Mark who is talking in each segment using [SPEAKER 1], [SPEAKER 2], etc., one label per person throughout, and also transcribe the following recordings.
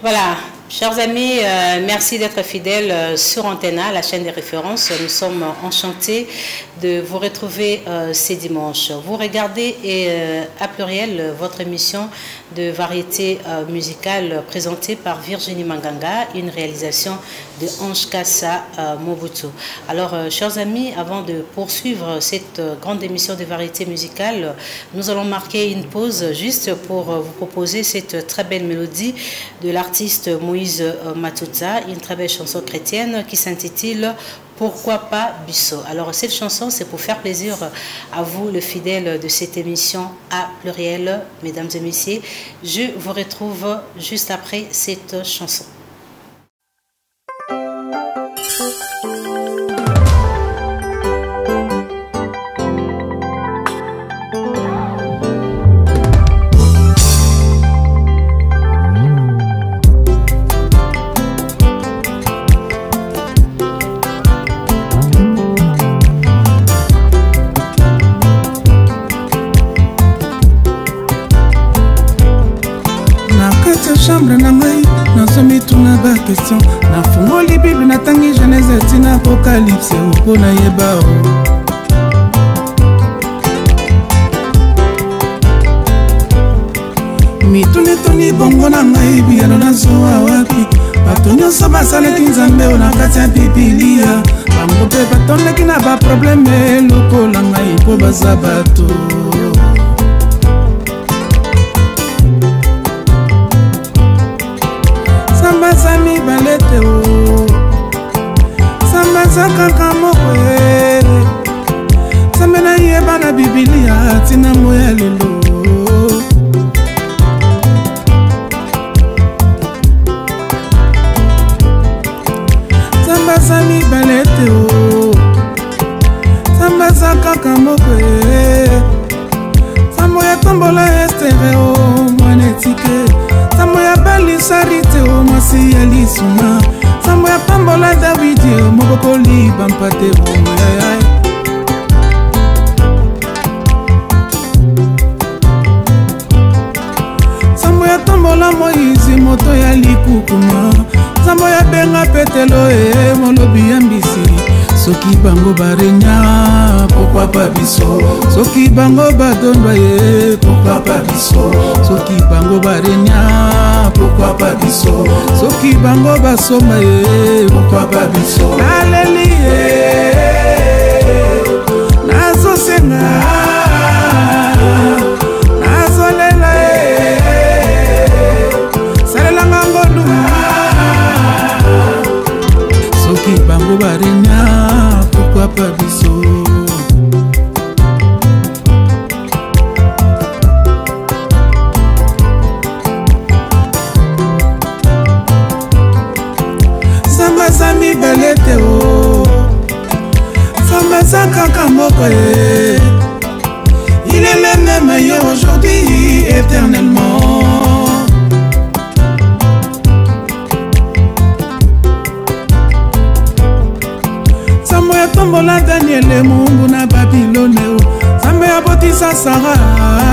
[SPEAKER 1] Voilà, chers amis, merci d'être fidèles sur Antena, la chaîne des références. Nous sommes enchantés de vous retrouver ces dimanches. Vous regardez à pluriel votre émission de variété musicale présentée par Virginie Manganga, une réalisation de Ange Kassa Mobutu. Alors, chers amis, avant de poursuivre cette grande émission de variété musicale, nous allons marquer une pause juste pour vous proposer cette très belle mélodie de l'artiste Moïse Matuta, une très belle chanson chrétienne qui s'intitule Pourquoi pas Bisso. Alors cette chanson, c'est pour faire plaisir à vous, le fidèle de cette émission à pluriel, mesdames et messieurs. Je vous retrouve juste après cette chanson.
[SPEAKER 2] Chambre na ngai nasomi tuna ba question na fungoli bible natangi Genèse tina Apocalypse uko na yeba mitune toni bongo na ngai biyano na zoa wapi bato nyonso basalaki nzambe na kati ya Biblia bango mpe batondaki na baprobleme lokola ngai mpo baza bato Sami balete o Samba zakaka moko Samba na yeba na Biblia tina moya lelo Samba sami balete o Samba zakaka moko Samba ya tombola estereo mwanetike Sambo ya bali sarite o masi ya lisuma Sambo ya pambola Davidi o mobokoli bampate o Sambo ya tombola Moïse moto ya likukuma Sambo ya benga petelo e molobi ya mbisi Soki bango barenya, pourquoi pas biso Soki bango badondwa ye, pourquoi pas biso Soki bango barenya, pourquoi pas biso Soki bango basomba ye, pourquoi pas biso Naleli ye, nazo senga Nazo lela ye, salela ngangolu Soki bango barenya Pourquoi pas biso Samba sami balete o Samba zakaka moko Il est le même meilleur aujourd'hui éternellement Tombola Daniel mungu na Babilone o Sambo ya botisa Sara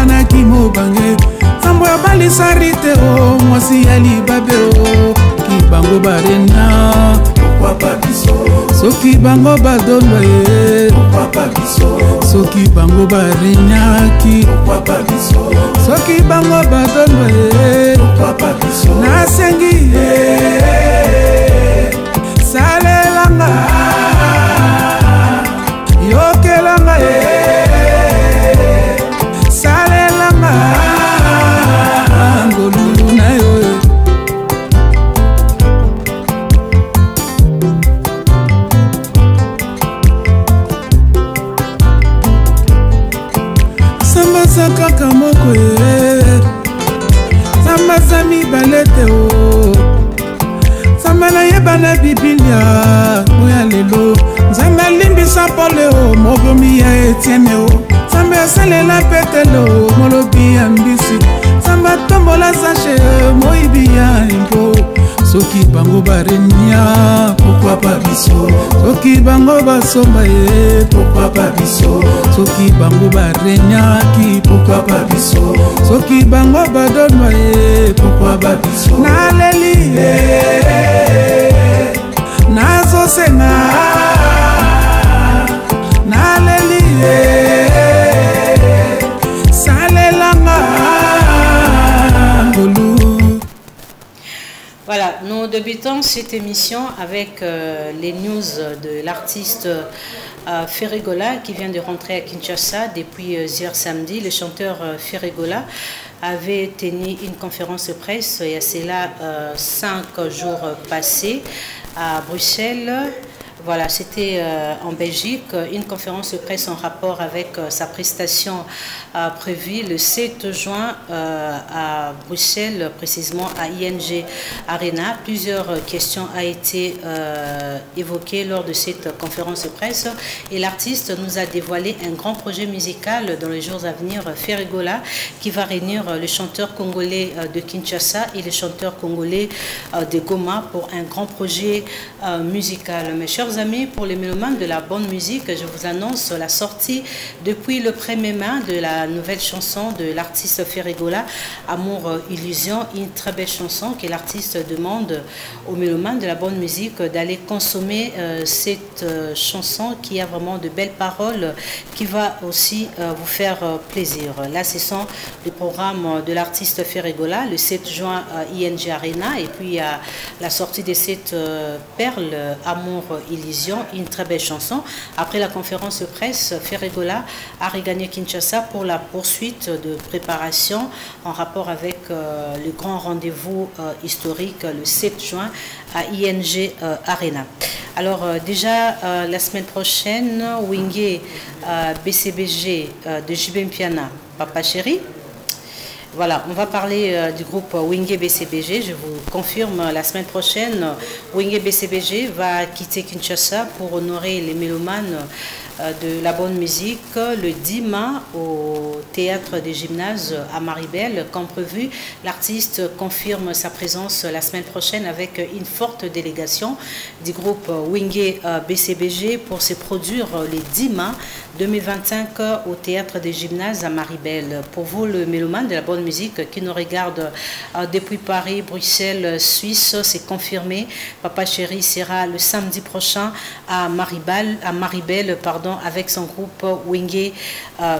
[SPEAKER 2] na Kimobange Sambo ya balisa Rite o mwasi ya libabe o Kibango barena Pourquoi pas biso Soki bango badolwa ye Pourquoi pas biso Soki bango barenyaki Pourquoi pas biso Soki bango badolwa ye Pourquoi pas biso Nasengi ye Salelanga Yokelanga salelanga ngolulu na yo Samba zakaka moko Samba sami balete o Samba na yeba na Biblia moya lelo Nzambe limbisa pole o mogomi ya Etienne o Nzambe asalela petelo molobi ya mbisi Nzambe tombola Zache moyibi ya impo Soki bango barenya pourquoi pas biso Soki bango basomba ye pourquoi pas biso soki bango barenyaki pourquoi pas biso soki bango badonwa pourquoi pas biso naleli nazosenga naleli salelanga ngolu.
[SPEAKER 1] Voilà, nous débutons cette émission avec les news de l'artiste Ferregola qui vient de rentrer à Kinshasa depuis hier samedi. Le chanteur Ferregola avait tenu une conférence de presse il y a cela 5 jours passés à Bruxelles. Voilà, c'était en Belgique, une conférence de presse en rapport avec sa prestation prévue le 7 juin à Bruxelles, précisément à ING Arena. Plusieurs questions ont été évoquées lors de cette conférence de presse et l'artiste nous a dévoilé un grand projet musical dans les jours à venir, Ferregola, qui va réunir le chanteur congolais de Kinshasa et le chanteur congolais de Goma pour un grand projet musical. Mes chers amis, pour les mélomanes de la bonne musique, je vous annonce la sortie depuis le 1er mai de la nouvelle chanson de l'artiste Ferregola, Amour Illusion, une très belle chanson que l'artiste demande aux mélomanes de la bonne musique d'aller consommer cette chanson qui a vraiment de belles paroles qui va aussi vous faire plaisir. Là, ce sont les programmes de l'artiste Ferregola le 7 juin à ING Arena et puis à la sortie de cette perle Amour Illusion, une très belle chanson. Après la conférence de presse, Ferregola a regagné Kinshasa pour la poursuite de préparation en rapport avec le grand rendez-vous historique le 7 juin à ING Arena. Alors déjà la semaine prochaine, Wingé BCBG de JB Mpiana, Papa Chéri. Voilà, on va parler du groupe Wingé BCBG. Je vous confirme, la semaine prochaine, Wingé BCBG va quitter Kinshasa pour honorer les mélomanes de la bonne musique le 10 mai au théâtre des gymnases à Maribel. Comme prévu, l'artiste confirme sa présence la semaine prochaine avec une forte délégation du groupe Wingé BCBG pour se produire le 10 mai 2025 au théâtre des gymnases à Maribel. Pour vous, le mélomane de la bonne musique qui nous regarde depuis Paris, Bruxelles, Suisse, c'est confirmé. Papa Chéri sera le samedi prochain à Maribel, avec son groupe Wingé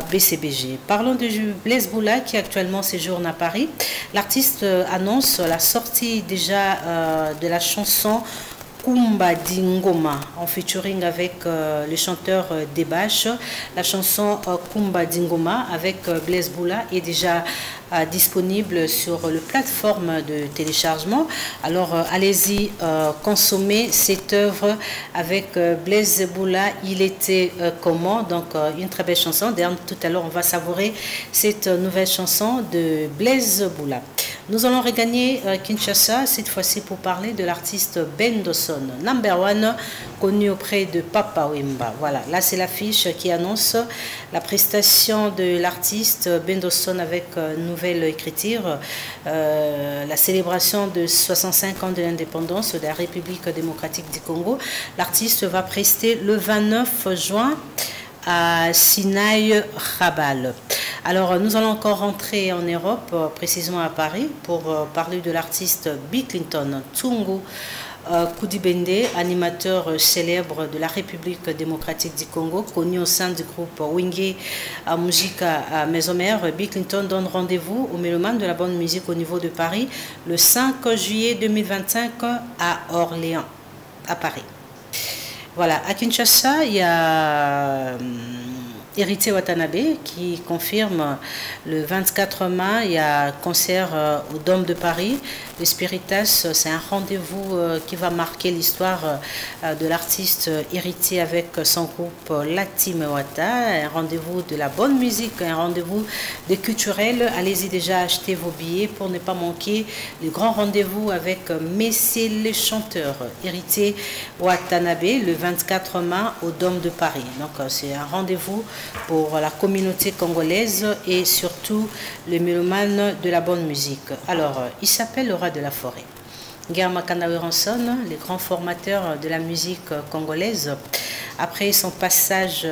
[SPEAKER 1] BCBG. Parlons de Blaise Boula qui actuellement séjourne à Paris. L'artiste annonce la sortie déjà de la chanson Kumba Dingoma en featuring avec le chanteur Debache. La chanson Kumba Dingoma avec Blaise Boula est déjà disponible sur le plateforme de téléchargement. Alors allez-y consommer cette œuvre avec Blaise Boula. Il était comment? Donc une très belle chanson. D'ailleurs tout à l'heure on va savourer cette nouvelle chanson de Blaise Boula. Nous allons regagner Kinshasa cette fois-ci pour parler de l'artiste Ben Dawson, number one, connu auprès de Papa Wemba. Voilà, là c'est l'affiche qui annonce la prestation de l'artiste Ben Dawson avec nouvelle écriture, la célébration de 65 ans de l'indépendance de la République démocratique du Congo. L'artiste va prester le 29 juin à Sinaï Rabal. Alors nous allons encore rentrer en Europe, précisément à Paris, pour parler de l'artiste Bill Clinton Tungu Kudibende, animateur célèbre de la République démocratique du Congo, connu au sein du groupe Wingé Musica Maison-Mère. Bill Clinton donne rendez-vous aux mélomanes de la bonne musique au niveau de Paris le 5 juillet 2025 à Orléans, à Paris. Voilà, à Kinshasa, il y a Héritier Watanabe qui confirme le 24 mai, il y a concert au Dôme de Paris. Le Spiritas, c'est un rendez-vous qui va marquer l'histoire de l'artiste Héritier avec son groupe La Team Wata. Un rendez-vous de la bonne musique, un rendez-vous de culturel. Allez-y déjà acheter vos billets pour ne pas manquer le grand rendez-vous avec Messie le chanteur Héritier Watanabe le 24 mai au Dôme de Paris. Donc c'est un rendez-vous pour la communauté congolaise et surtout le mélomane de la bonne musique. Alors, il s'appelle le roi de la forêt. Guerre Makanda Ranson, le grand formateur de la musique congolaise, après son passage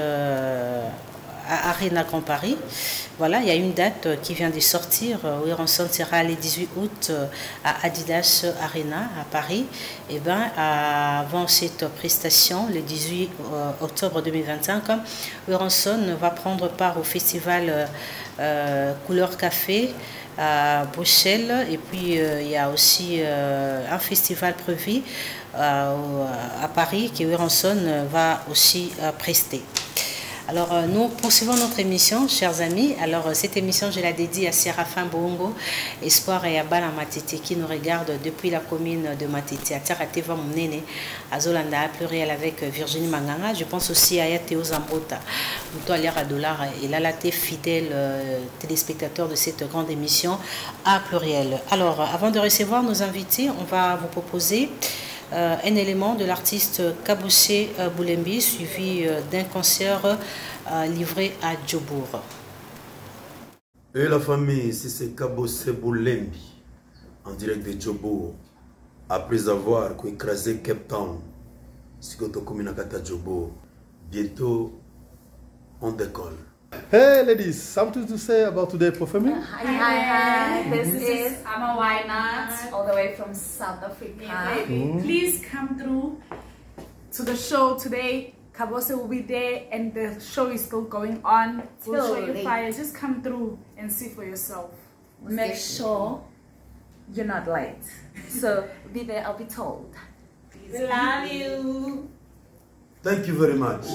[SPEAKER 1] à Arena Grand Paris. Voilà, il y a une date qui vient de sortir. Weranson sera le 18 août à Adidas Arena à Paris. Et bien, avant cette prestation, le 18 octobre 2025, Weranson va prendre part au festival Couleur Café à Bruxelles. Et puis, il y a aussi un festival prévu à Paris que Weranson va aussi prester. Alors, nous poursuivons notre émission, chers amis. Alors, cette émission, je la dédie à Séraphin Bongo, Espoir et Abala Matete, qui nous regarde depuis la commune de Matete, à Tarateva Mounene, à Zolanda, à pluriel avec Virginie Manganga. Je pense aussi à Théo Zambota, Moutoaliara Dollar et Lalaté, fidèle téléspectateur de cette grande émission à pluriel. Alors, avant de recevoir nos invités, on va vous proposer un élément de l'artiste Kaboussé Boulembi, suivi d'un concert livré à Djobour.
[SPEAKER 3] Et la famille, si c'est Kaboussé Boulembi, en direct de Djobour, après avoir écrasé Cape Town, Sikoto Kominakata Djobour, bientôt on décolle.
[SPEAKER 4] Hey ladies, something to say about today performing?
[SPEAKER 5] Hi. This is Ama Wynat, all the way from South Africa.
[SPEAKER 6] Please come through to the show today. Kabose will be there and the show is still going on. We'll show you fire. Just come through and see for yourself.
[SPEAKER 5] Make sure you're not late. So be there, I'll be told.
[SPEAKER 6] We love you.
[SPEAKER 3] Thank you very much.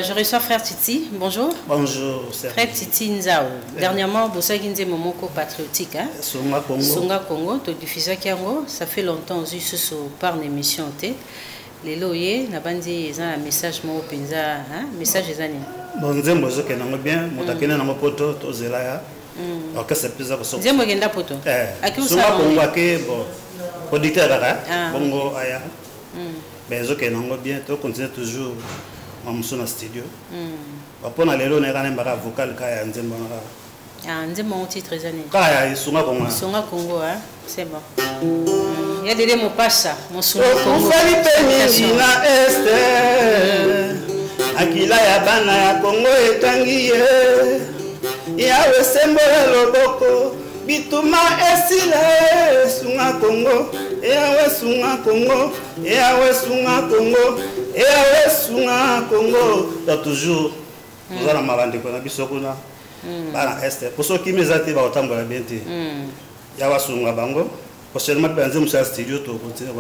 [SPEAKER 1] Je reçois frère Titi. Bonjour.
[SPEAKER 7] Bonjour.
[SPEAKER 1] Frère Titi Nzao. Dernièrement, vous savez que Momoko patriotique. Hein?
[SPEAKER 7] Songa Congo.
[SPEAKER 1] Songa Congo. Tu diffuses Kiango. Ça fait longtemps que je suis par l'émission. Les loyers, n'a pas dit un message mon penza, message des années.
[SPEAKER 7] Bon, nous sommes bien. Nous sommes bien. Nous poto to zelaya. Alors que c'est plus important.
[SPEAKER 1] Nous sommes bien poto.
[SPEAKER 7] Songa Congo que bon. Producteur là. Bongo aya. Mais nous sommes bien. Tu continues toujours. Dans le studio. Après, on a les vocal
[SPEAKER 1] titre
[SPEAKER 7] Songa Congo.
[SPEAKER 1] Songa Congo, c'est bon. Il y a des mots pas ça. Mon Songa Congo. Akila ya bana ya Congo etangi ya wesembola loboko bituma esile Songa Congo ya Songa Congo ya Songa Congo et Songa Congo toujours nous allons malandi qu'on a biso kuna bana est pour ceux qui me zati ba otambola bien te ya Songa bango
[SPEAKER 7] prochainement dans un studio to continuer.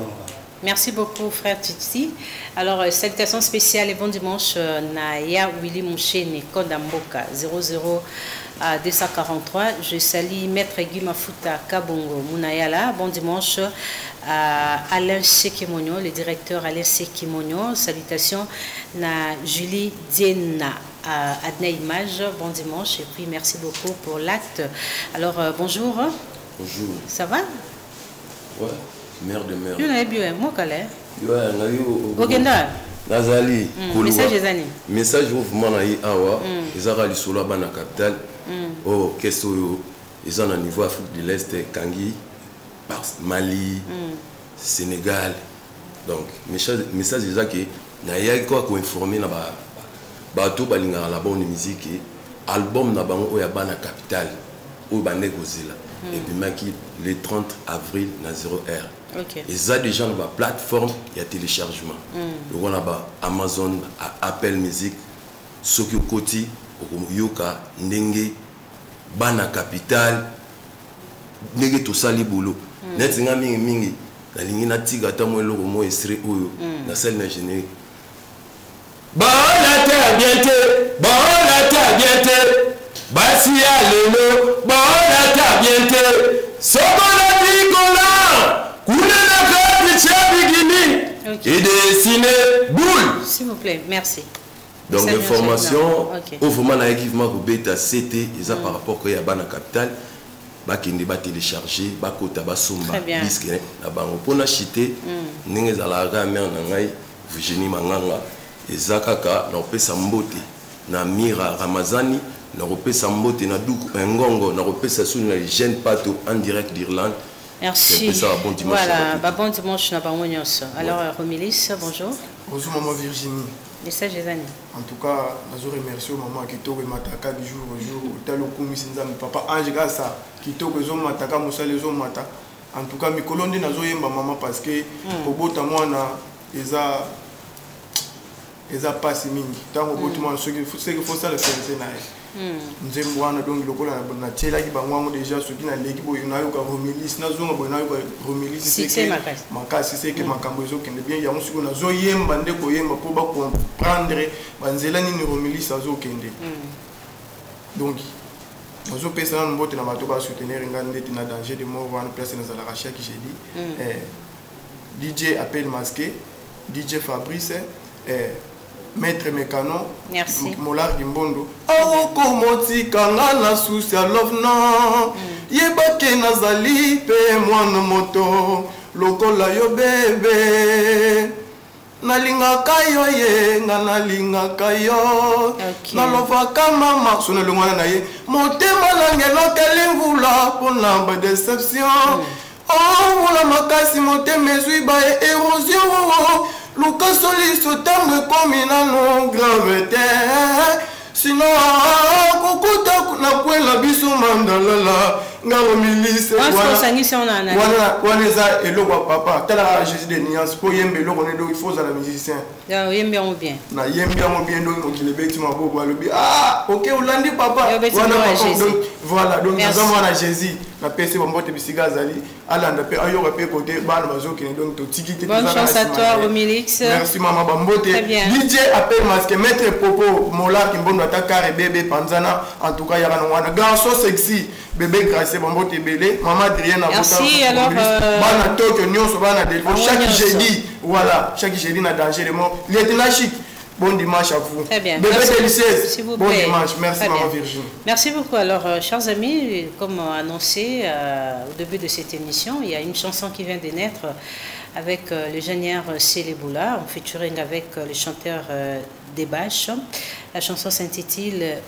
[SPEAKER 1] Merci beaucoup, frère Titi. Alors, salutations spéciales et bon dimanche. Naya Willy Mouchene, Kodamboka, 00 243. Je salue Maître Guy Mafuta Kabongo, Mounayala. Bon dimanche à Alain Sekimonio, le directeur Alain Sekimonio. Salutations à Julie Diena. Adna Image, bon dimanche et puis merci beaucoup pour l'acte. Alors, bonjour.
[SPEAKER 8] Bonjour.
[SPEAKER 1] Ça va?
[SPEAKER 8] Ouais. Mère de mère.
[SPEAKER 1] Tu n'as bien, moi, Calais.
[SPEAKER 8] Ouais,
[SPEAKER 1] Ogenda.
[SPEAKER 8] Nazali.
[SPEAKER 1] Message des années.
[SPEAKER 8] Message au moment naï awa. Ils ont réalisé sur la bande capitale. Oh, qu'est-ce que ils ont un niveau Afrique de l'Est, Kangi, Mali, Sénégal. Donc, message déjà que naïa quoi qu'on informer na ba bateau balinga la bonne musique album na bango oya bana capitale ou bande gozela. Et puis maki le 30 avril na 0R.
[SPEAKER 1] Okay.
[SPEAKER 8] Et ça déjà dans la plateforme il y a téléchargement. Donc on a Amazon, Apple Music, Sokyo Koti, Yoka, Ndenge, Bana Capital, Ndenge tout ça libolo. Net nga mingi mingi na lingi na tiga tamo eloko mo estre oyo na celle na générique. Bon la terre bientôt, bon la terre bientôt. Basi ya lelo, bon la terre bientôt. Sokola Nicolas, et dessiner boule.
[SPEAKER 1] S'il vous plaît, merci.
[SPEAKER 8] Donc l'information, au moment où l'équipement bêta CT, ils ont par rapport à la capitale, qui va télécharger, qui va somba, disque, pour acheter, nous allons regarder Virginie Manganga, et Zakaka, nous avons Sambote, na Mira Ramazani, nous avons Sambote, na Doukou Ngongo, nous avons Sassoun, les jeunes pato en direct d'Irlande.
[SPEAKER 1] Merci.
[SPEAKER 8] Bon dimanche.
[SPEAKER 1] Voilà, bon dimanche. Alors, Romilis, bonjour.
[SPEAKER 9] Bonjour, maman Virginie.
[SPEAKER 1] Message des années.
[SPEAKER 9] En tout cas, je remercie maman qui t'a mataka du jour au jour. Tel papa Ange Gassa qui t'a mataka Moussa les hommes mata. En tout cas, mes colonnes n'a pas maman parce que au bout de moi, ils ont passé mingi. Tant au bout de moi, ce qu'il faut ça le faire, c'est donc le col na tela ki bango déjà ce qui na leki boy na yo ka romilis na zonga boy na yo ka romilis c'est makasi c'est que makambo ezo kende bien ya musiko na zo yemba nde ko yemba pour ba comprendre banzela ni romilis azo kende donc nazo pesa na mbote na bato ba soutenir ngande tina danger de mort wana place na zala rachia qui j'ai dit DJ appel masqué DJ Fabrice Maître Mécano,
[SPEAKER 1] merci.
[SPEAKER 9] Molar Gimbondo. Oh, komoti kangana susia love no. Yebake nazali pe mwana moto. Lokola yo bebe. Nalinga kayo ye, nalinga kayo. Nalova kama maksuna lungwana na ye. Motema langelo kelingula pona ba déception. Oh, wala makasi motema ezui ba érosion. Lucas Solis au terme comme une gravité. Sinon, Kokuta na kwela biso mandalala. Ngalo milise. Waneza eloko papa. Tala Jésus de Nias pour yembe eloko ne do il faut la musicien.
[SPEAKER 1] Ya yembe on bien.
[SPEAKER 9] Na yembe on bien donc il beti maboko alobi. Ah, OK Olandi papa. Voilà donc nous avons na Jésus. Na PC bombote bisiga zali. Alanda pe ayo pe côté bana bazoki donc to tikite.
[SPEAKER 1] Bonne chance à toi Romilix.
[SPEAKER 9] Merci maman Bambote. DJ appelle masque maître Popo Mola Kimbondo atakare bébé Panzana en tout cas yara nwana garçon sexy bébé Gracé Bambote belé maman Adrienne a
[SPEAKER 1] merci alors
[SPEAKER 9] bana Tokyo nyonso bana delfo chaque jeudi voilà chaque jeudi na danger de mort lieutenant chic. Bon dimanche à vous.
[SPEAKER 1] Très bien.
[SPEAKER 9] Bébé
[SPEAKER 1] S'il vous plaît.
[SPEAKER 9] Bon dimanche. Merci maman Virginie.
[SPEAKER 1] Merci beaucoup. Alors, chers amis, comme annoncé au début de cette émission, il y a une chanson qui vient de naître avec le génieur Céleboula, en featuring avec le chanteur Debache. La chanson s'intitule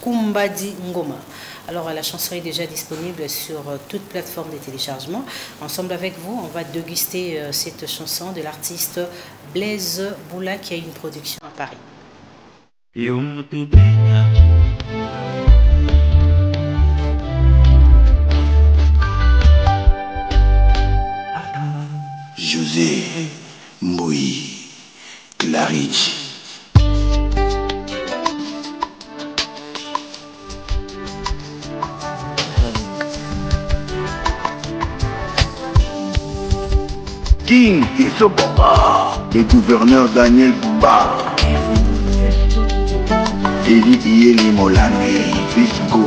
[SPEAKER 1] Kumbadi Ngoma. Alors la chanson est déjà disponible sur toute plateforme de téléchargement. Ensemble avec vous, on va déguster cette chanson de l'artiste Blaise Boula qui a une production à Paris.
[SPEAKER 10] José Mbouy Claridge. King Isopopa, le gouverneur Daniel Bouba, Eli Ieli Molani, Bisco.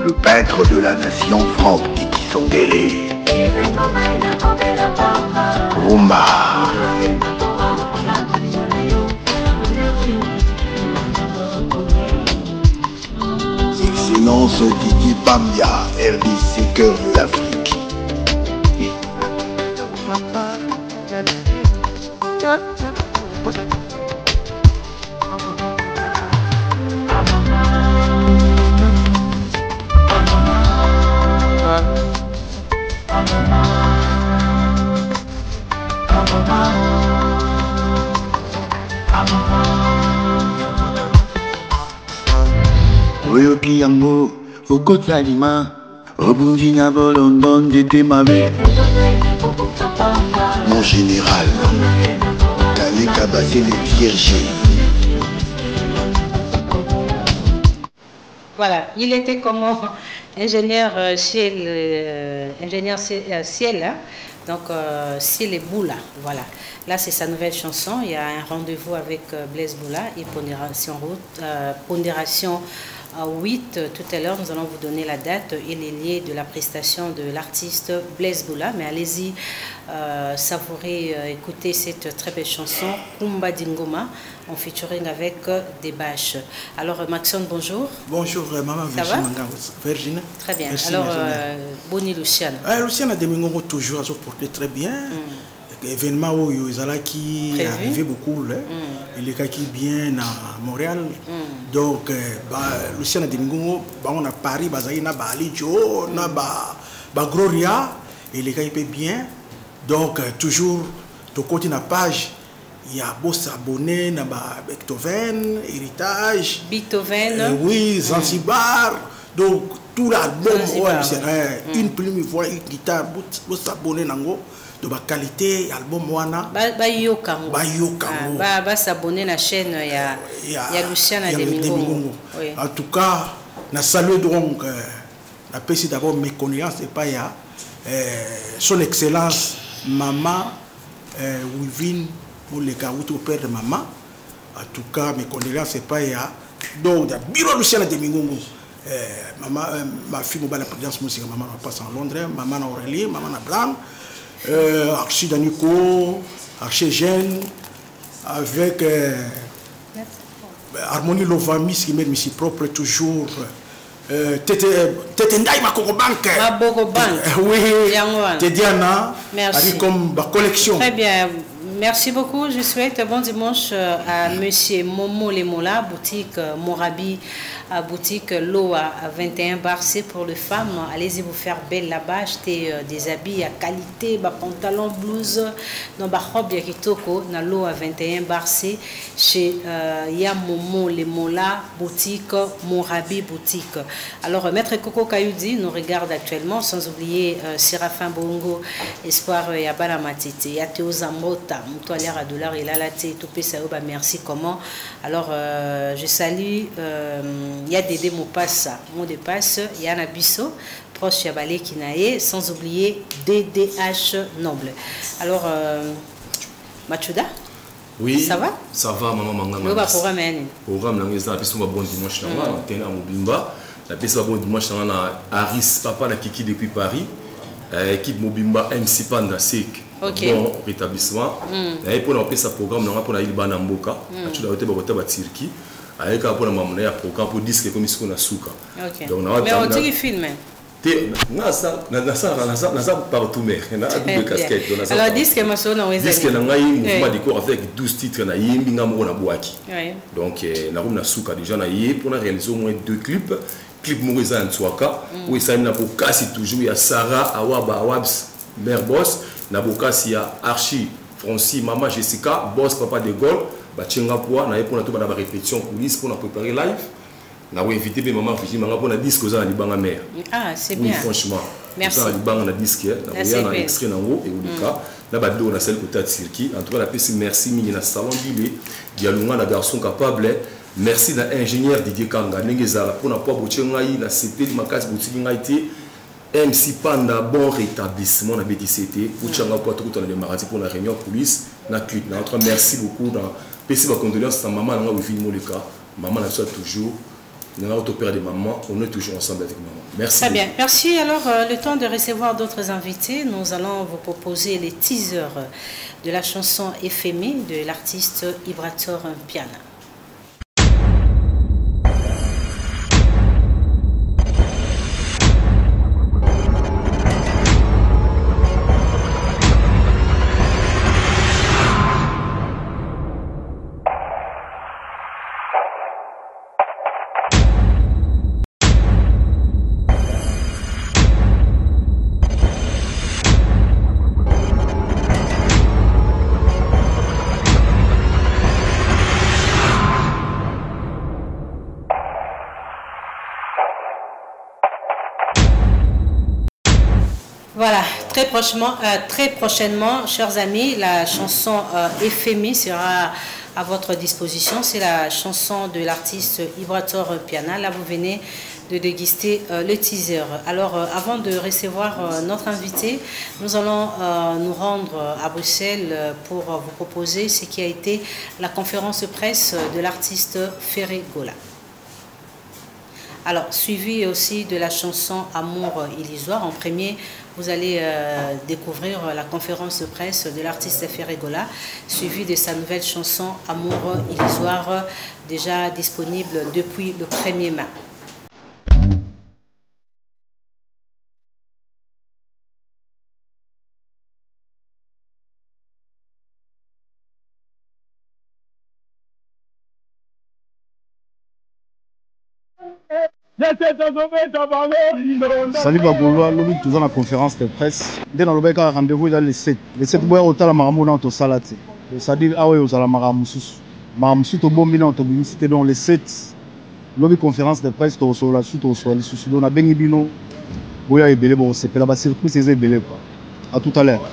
[SPEAKER 10] Le peintre de la nation, Franck Tiki Songele. Rumba. Excellence Didi Bambia, RDC Cœur d'Afrique. Oyoki yango, okota lima, obundi na bolondon d'été mabe. Mon général, Kale Kabassé les vierges.
[SPEAKER 1] Voilà, il était comment ingénieur ciel, hein? Donc Ciel et Boula, voilà. Là c'est sa nouvelle chanson, il y a un rendez-vous avec Blaise Boula et Pondération 8. Tout à l'heure nous allons vous donner la date et les liens de la prestation de l'artiste Blaise Boula, mais allez-y savourer, écouter cette très belle chanson Kumba Dingoma en featuring avec des bâches. Alors Maxone, bonjour.
[SPEAKER 11] Bonjour maman Virginie.
[SPEAKER 1] Très bien.
[SPEAKER 11] Merci,
[SPEAKER 1] alors Boni Luciane.
[SPEAKER 11] Luciane Demingongo toujours à se porter très bien. Événement où ils est arrivé beaucoup, il est qui bien à Montréal. Donc Luciane Demingongo, on a Paris, on a Alijo, on a Gloria, il est qui bien. Donc toujours de côté de la page. Il y a beau s'abonner à Beethoven, Héritage.
[SPEAKER 1] Beethoven.
[SPEAKER 11] Oui, Zanzibar. Donc tout l'album, une plume, une guitare, beau s'abonner de la qualité, album wana.
[SPEAKER 1] Ba s'abonner à la chaîne, il y a Luciane Demingongo.
[SPEAKER 11] En tout cas, je salue donc, la PC d'abord mes connaissances, et pas son excellence, maman Wilvin. Pour les cas où tu père de maman, en tout cas, mes condoléances, c'est pas donc, il y a bureau Luciane Demingongo. Maman, ma fille, m'a la présidence musicale, maman passe en Londres, maman Aurélie, maman Blanc, Archie Danico, Archie Jeanne, avec Harmonie Lovamis qui met ici propre toujours. Tete Ndai Makoko Bank. Oui, Tete Diana.
[SPEAKER 1] Merci.
[SPEAKER 11] Comme ma collection.
[SPEAKER 1] Très bien. Merci beaucoup. Je souhaite un bon dimanche à monsieur Momo Lemola, boutique Morabi, boutique Loa 21 bar. C'est pour les femmes. Allez-y vous faire belle là-bas. Acheter des habits à qualité, pantalon, blouse, dans ma robe Yakitoko, na Loa 21 bar. C'est chez ya Momo Lemola, boutique Morabi, boutique. Alors, Maître Coco Kayoudi nous regarde actuellement, sans oublier Séraphin Bongo, Espoir Yabala Matite, Yateo Zambota. Moutoalière à dollar il a la tête tout ça merci comment alors je salue il y a des mots passe mot de passe il y a un abisso proche Yabalé Kinae sans oublier DDH Noble alors Machuda
[SPEAKER 8] oui
[SPEAKER 1] ça va
[SPEAKER 8] maman Manganga
[SPEAKER 1] le programme
[SPEAKER 8] programme là puis bon dimanche là on Mobimba la puis bon dimanche là Aris papa la Kiki depuis Paris équipe Mobimba MC Panda Sek. Bon rétablissement. Et pour nous ça programme, nous pour aller bana mboka. Tu dois être bota batirki. Avec pour nous amener un programme pour disque comme ici qu'on a souka.
[SPEAKER 1] Donc mais on dit film.
[SPEAKER 8] Ça partout mais na double casquette.
[SPEAKER 1] Alors disque maso na weza.
[SPEAKER 8] Disque na ngai mouvement de corps avec 12 titres na yimbi ngamo na boaki. Donc na room na souka déjà na yé pour réaliser au moins 2 clips. Clip Mouriza Ntwaka où ça na bokasi toujours il y a Sarah Awaba Awabs mère boss na bokasi il y a Archie Francis maman Jessica boss papa de Gaulle ba tchenga poa na pour na tout ba répétition coulisses pour na préparer live na invité maman Fiji manga pour na disque za libanga mère
[SPEAKER 1] c'est bien
[SPEAKER 8] franchement
[SPEAKER 1] merci
[SPEAKER 8] ça libanga na disque na ya extrait na ngo et ulika na ba do na celle côté de circuit en tout cas la PC merci mini na salon bilé dialunga na garçon capable merci à l'ingénieur Didier Kanga Nengezala pour n'avoir pas ngai na c'était makasi boutique ngai té MC Panda bon rétablissement na BTCT pour changa pour tout dans les mardi pour la réunion police na clip na entre merci beaucoup dans PC ba condoléances à maman nga Wivine Moleka maman la soit toujours notre père de maman on est toujours ensemble avec maman. Merci.
[SPEAKER 1] Très bien. Merci. Alors le temps de recevoir d'autres invités, nous allons vous proposer les teasers de la chanson Éphémée de l'artiste Vibrator Piana. Voilà, très prochainement, chers amis, la chanson Éphémée sera à votre disposition. C'est la chanson de l'artiste Vibrator Piana. Là, vous venez de déguster le teaser. Alors, avant de recevoir notre invité, nous allons nous rendre à Bruxelles pour vous proposer ce qui a été la conférence de presse de l'artiste Ferré Gola. Alors, suivi aussi de la chanson Amour illusoire. En premier, vous allez découvrir la conférence de presse de l'artiste Ferré Gola, suivi de sa nouvelle chanson Amour illusoire, déjà disponible depuis le 1er mai.
[SPEAKER 12] Salut Bagolo, nous sommes dans la conférence de presse. Dès dans le rendez-vous dans les 7. Les 7 bois au Talamaramu dans le Salate. C'est-à-dire, ah oui, aux Alamaramusus. Maramsut au bon bilan, c'était dans les 7. Lobby conférence de presse, sur la suite, sur les soucis. On a Bengi Bino. Oui, il y a Belé, bon, c'est la circuit, c'est Belé. À tout à l'heure.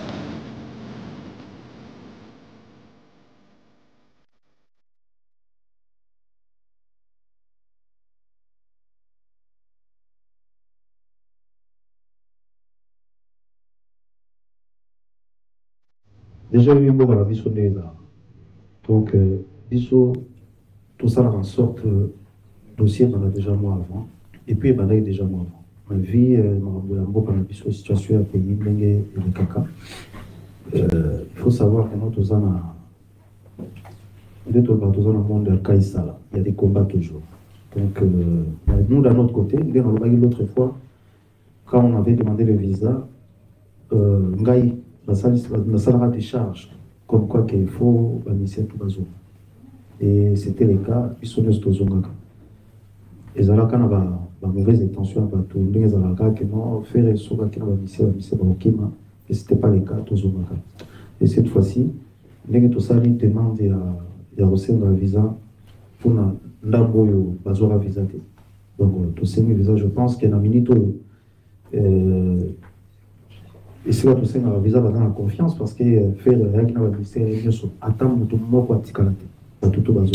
[SPEAKER 13] Déjà, il y a eu beaucoup de vie sur les là. Donc, tout ça en sorte dossier on a déjà moi avant. Et puis, il y a déjà moi avant. Ma vie, ma situation à pays, et le caca. Il faut savoir que nous sommes dans le monde de Kaïsala. Il y a des combats toujours. Donc, nous, d'un autre côté, l'autre fois, quand on avait demandé le visa, Ngaï, la salle des charges, comme quoi qu'il faut initier tout bazou. Et c'était le cas, ils sont restés au Zongaka. Et ça a une mauvaise intention à tout le monde, que non, faire et sauver qui n'a pas initié Bakima, et ce n'était pas le cas au Zongaka. Et cette fois-ci, tout ça, il demande de recevoir un visa pour l'amboyo bazou à visa. Donc, tout ça, visa, je pense qu'il y a un minute. Et c'est tout ça, on a visa dans la confiance parce que faire rien qui n'a pas été attendre tout le monde pour attirer tout le monde.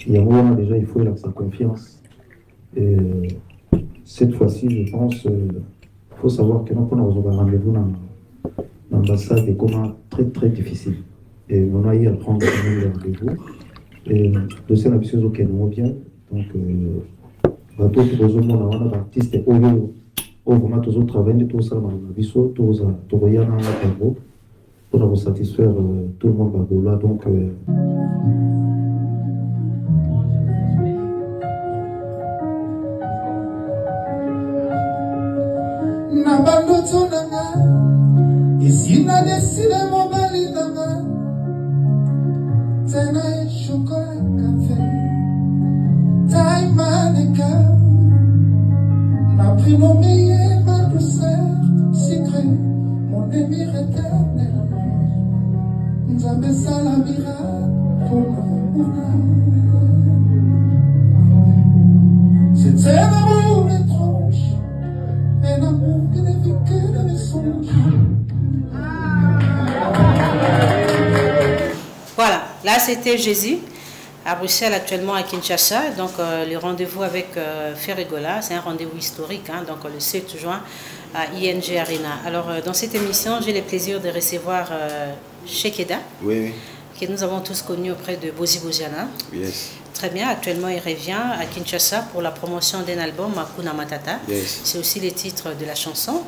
[SPEAKER 13] Il y a un moment déjà, il faut sa confiance. Et cette fois-ci, je pense, il faut savoir que nous avons un rendez-vous dans l'ambassade et comment très très difficile. Et on a eu à prendre le rendez-vous. Et le dossier n'a pas été bien. Donc, tout le monde a un artiste et vraiment tous travaillent tout ça dans la vie, tous pour satisfaire tout le monde Bagola. Donc ici n'a décidé mon mari d'anga tena chocolat café taille maneka n'a pris mon meilleur ma douceur secret mon émir éternel nous a mis ça la miracle pour nous. C'était un amour étrange, un amour qui ne vit que dans les songes.
[SPEAKER 1] Voilà, là c'était Jésus à Bruxelles, actuellement à Kinshasa. Donc, le rendez-vous avec Ferregola, c'est un rendez-vous historique, hein, donc le 7 juin à ING Arena. Alors, dans cette émission, j'ai le plaisir de recevoir Shekeda, que nous avons tous connu auprès de Bozi Boziana.
[SPEAKER 14] Yes.
[SPEAKER 1] Très bien, actuellement il revient à Kinshasa pour la promotion d'un album, Hakuna Matata.
[SPEAKER 14] Yes.
[SPEAKER 1] C'est aussi le titre de la chanson.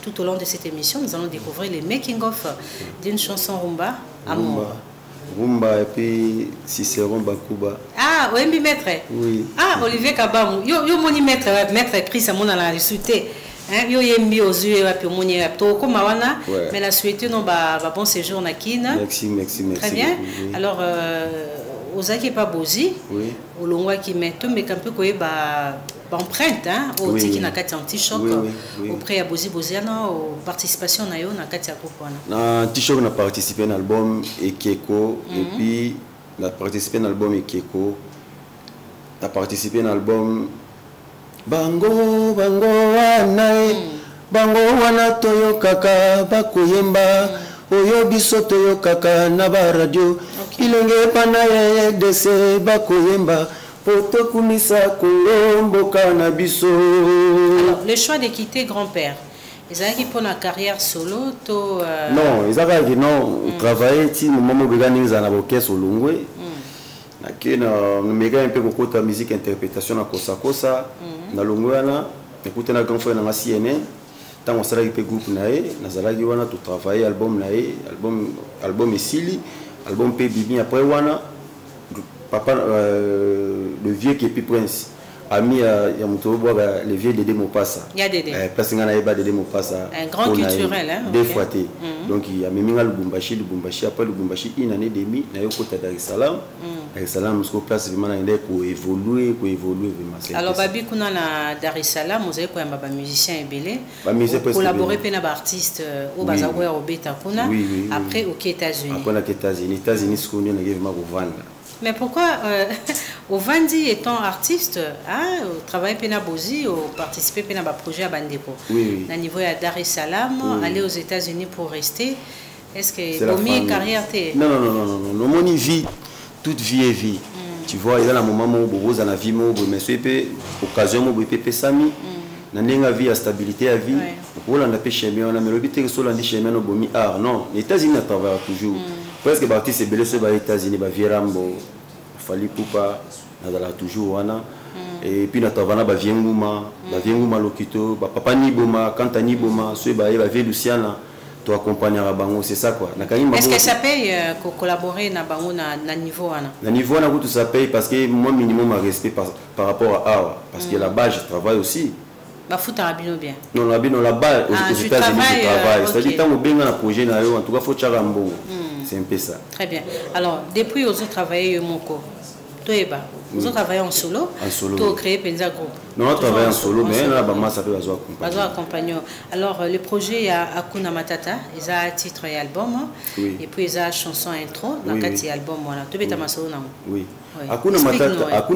[SPEAKER 1] Tout au long de cette émission, nous allons découvrir le making-of d'une chanson rumba, Amour.
[SPEAKER 14] Rumba et puis Cicéron Bakuba.
[SPEAKER 1] Ah, oui, maître.
[SPEAKER 14] Oui.
[SPEAKER 1] Ah, Olivier Kabamou. Yo moni maître Chris Amona la souhaité. Yo yembi aux yeux et puis moni to comme wana mais la souhaité non ba bon séjour na Kina.
[SPEAKER 14] Merci.
[SPEAKER 1] Très bien. Alors Ozaki pas Bozi.
[SPEAKER 14] Oui.
[SPEAKER 1] Olongwa qui met tout mais un peu quoi ba empreinte hein au tiki na kati un petit choc auprès à Bozi Boziana au participation na yo na kati ya groupe wana.
[SPEAKER 14] Na petit choc na participé à l'album Ekeko et puis na participé à l'album Ekeko. Na participé à l'album Bango wana toyo kaka bakoyemba oyo biso toyo kaka na ba radio ilenge pana ya dese bakoyemba poto kumisa kolomboka na biso.
[SPEAKER 1] Alors le choix de quitter grand-père ezaki pour la carrière solo to
[SPEAKER 14] non ezaki non travailler ti moment begani za na boke solongwe nakena mega un peu beaucoup de musique interprétation na kosa na longwana écouter na grand frère na CNN tant on sera pe groupe nae na zalaki wana to travailler album nae album esili album pe bibi après wana papa le vieux qui est prince ami ya muto boa le vieux Dédé Mopassa
[SPEAKER 1] ya Dédé
[SPEAKER 14] parce ngana eba Dédé Mopassa
[SPEAKER 1] un grand culturel hein
[SPEAKER 14] deux fois té donc il y a meminga Lubumbashi après Lubumbashi une année demi na yo kota Dar es Salaam Dar es Salaam jusqu'au place vraiment na ko évoluer vraiment.
[SPEAKER 1] Alors babi kuna na Dar es Salaam vous avez quoi ba musicien ebele collaborer pe na ba artiste au bazawe au beta kuna après aux États-Unis
[SPEAKER 14] États-Unis ce qu'on a vraiment revendre.
[SPEAKER 1] Mais pourquoi Ovandi étant artiste, travailler pena Bozi ou participer pena ba projet à Bandeko. À niveau à Dar es Salaam, aller aux États-Unis pour rester. Est-ce que Bomi carrière t'es?
[SPEAKER 14] Non, mon vie, toute vie est vie. Tu vois, il y a un moment où Bobo a la vie, mais c'est occasion où Bobo Sami. Nanenga vie à stabilité à vie. Pour la pêche mais on a mais le but est que sur la niche mais on bomi non, les États-Unis travaillent toujours. Presque parti c'est belé sur les États-Unis ba Vierambo Fali Poupa na toujours wana et puis na travailla ba Vienguma Lokito ba Papa Niboma Kanta Niboma ceux ba vie Luciana to accompagner à bango c'est ça quoi.
[SPEAKER 1] Est-ce que ça paye collaborer na bango na niveau wana?
[SPEAKER 14] Na niveau wana tout ça paye parce que moi minimum à respect par rapport à Awa parce que là-bas je travaille aussi.
[SPEAKER 1] Bah fout arabino bien.
[SPEAKER 14] Non l'arabino là-bas aux États-Unis je travaille. C'est-à-dire tant au bien na projet na yo en tout cas faut charambo. C'est un peu ça.
[SPEAKER 1] Très bien. Alors, depuis vous travaillez Moko, vous travaillez en solo.
[SPEAKER 14] En solo.
[SPEAKER 1] Vous créez Penza Group.
[SPEAKER 14] Non, on travaille en solo, mais là, ça peut
[SPEAKER 1] accompagner. Alors, le projet, il y a Hakuna Matata, il y a un titre et album. Et puis, il y a une chanson intro, dans le cadre de l'album. Tu peux t'amasser ou non?
[SPEAKER 14] Oui. Hakuna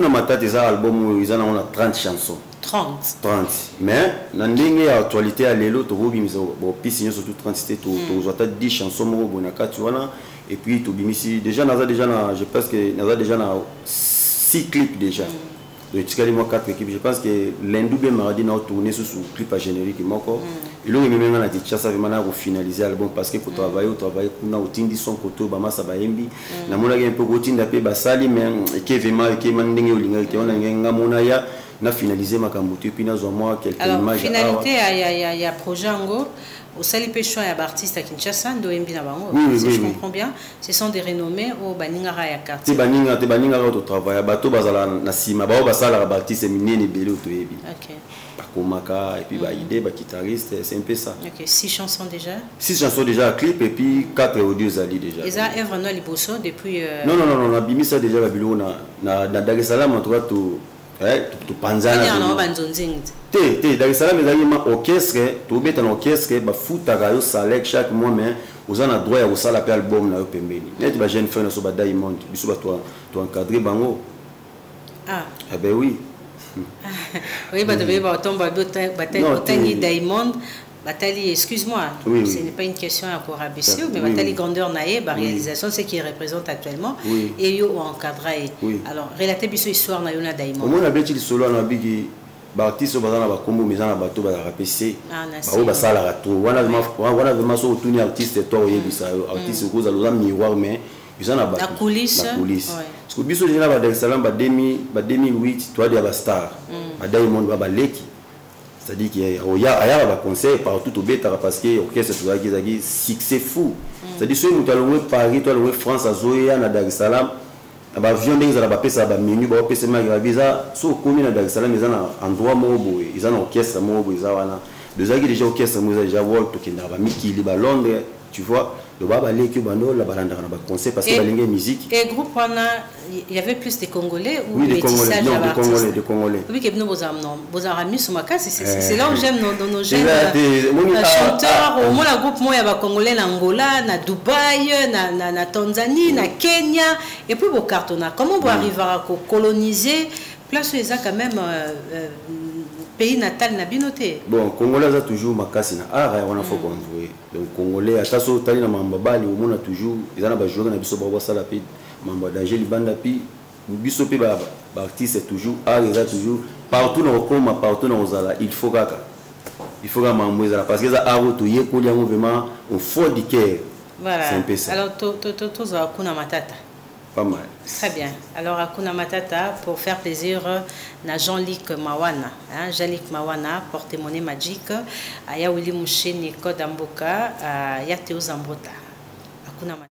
[SPEAKER 14] Matata, il y a un album où il y a 30 chansons.
[SPEAKER 1] 30.
[SPEAKER 14] Mais, dans l'actualité, à l'élo, tu as surtout 30, tu as 10 chansons, et puis tu as déjà, je pense que nous avons déjà 6 clips déjà. Donc, tu as 4 équipes. Je pense que l'Indoubé mardi, nous avons tourné sur le clip à générique. Et là, nous avons finalisé l'album parce que pour travailler, nous avons dit son côté, nous avons dit un peu de mais on a finalisé ma camouflage puis nous avons quelques images.
[SPEAKER 1] Finalité, il y a projet Ango. Au Salipé Choix, il y a artiste à Kinshasa, Ndoembi Nabango. Si je comprends bien, ce sont des renommés au Baningara ya carte.
[SPEAKER 14] Baningara au travail, bateau bazala na sima, ba basala artiste minene belé au toyebi.
[SPEAKER 1] OK.
[SPEAKER 14] Bakomaka et puis ba idée, ba guitariste, c'est un peu ça.
[SPEAKER 1] OK, 6 chansons déjà.
[SPEAKER 14] 6 chansons déjà clip et puis 4 audios ali déjà.
[SPEAKER 1] Et ça œuvre no liboso depuis
[SPEAKER 14] Non, on a bimi ça déjà ba bilo na Dar es Salaam en tout cas tout tu panzana Dar es Salaam est orchestre tu beta un orchestre ba futa yo salek chaque mois mais vous en a droit à ça l'appel album na yo pembeni net ba jeune frère so ba Diamond biso ba toi encadrer bango
[SPEAKER 1] oui ba devait ba tomba ba Diamond Batali, excuse-moi,
[SPEAKER 14] oui,
[SPEAKER 1] ce n'est pas une question à pour abaisser, mais
[SPEAKER 14] oui,
[SPEAKER 1] Batali
[SPEAKER 14] oui.
[SPEAKER 1] grandeur naïe, réalisation, c'est qui représente actuellement,
[SPEAKER 14] oui.
[SPEAKER 1] et yo encadré.
[SPEAKER 14] Oui.
[SPEAKER 1] Alors, relater biso histoire na yona daïmo.
[SPEAKER 14] Au moins, on a bien dit solo na bigi, artiste bazana ba kombo mais na bato ba rapesi. Ba ba sala rato. Wana vraiment so tuni artiste toi oyebisa artiste ko za loza miroir mais bizana ba.
[SPEAKER 1] La coulisse.
[SPEAKER 14] Parce que biso jena ba Dar es Salaam ba 2008 toi dia ba star. Ba Diamond ba leki. C'est-à-dire qu'il y a un concert partout au bêta parce que l'orchestre est succès fou. C'est-à-dire que nous allons Paris, nous allons France, à Zoé, à Dar es Salaam, à l'avion, nous allons passer à menu, nous allons passer à visa. Si on commune à Dar es Salaam, ils ont un endroit mobile, ils ont un orchestre mobile, ils ont déjà orchestre, ils ont déjà Walt, qui est Mickey, il est à Londres, tu vois. Le baba les qui bando la balanda na concert parce que la langue musique.
[SPEAKER 1] Et groupe il y avait plus de Congolais ou
[SPEAKER 14] oui, des Congolais, non, des Congolais.
[SPEAKER 1] Oui, que nous vous amis sur ma case, c'est là où j'aime nos jeunes chanteurs. Au moins, le groupe moi il y a Congolais en Angola, na Dubaï, na Tanzanie, na Kenya et puis vos cartons. Comment vous arrivez à coloniser place où ils ont quand même pays natal na binoté.
[SPEAKER 14] Bon, Congolais a toujours makasi na art, on a faut convoyer. Donc Congolais ataso tali na mambabali on a toujours ils ont ba jouer na biso ba sala pi mamba danger libanda pi biso pe ba artiste toujours art ils a toujours partout dans comme partout dans ozala il faut kaka. Il faut mambo ezala parce que ça art to yekoli yango vraiment on faut du cœur.
[SPEAKER 1] Voilà.
[SPEAKER 14] C'est un peu ça.
[SPEAKER 1] Alors to za kuna matata.
[SPEAKER 14] Pas mal.
[SPEAKER 1] Très bien. Alors, Hakuna Matata, pour faire plaisir à Jean-Luc Mawana. Hein? Jean-Luc Mawana, porte-monnaie magique. À Willy Moucheni Kodamboka, à Yateo Zambrota. Hakuna Matata.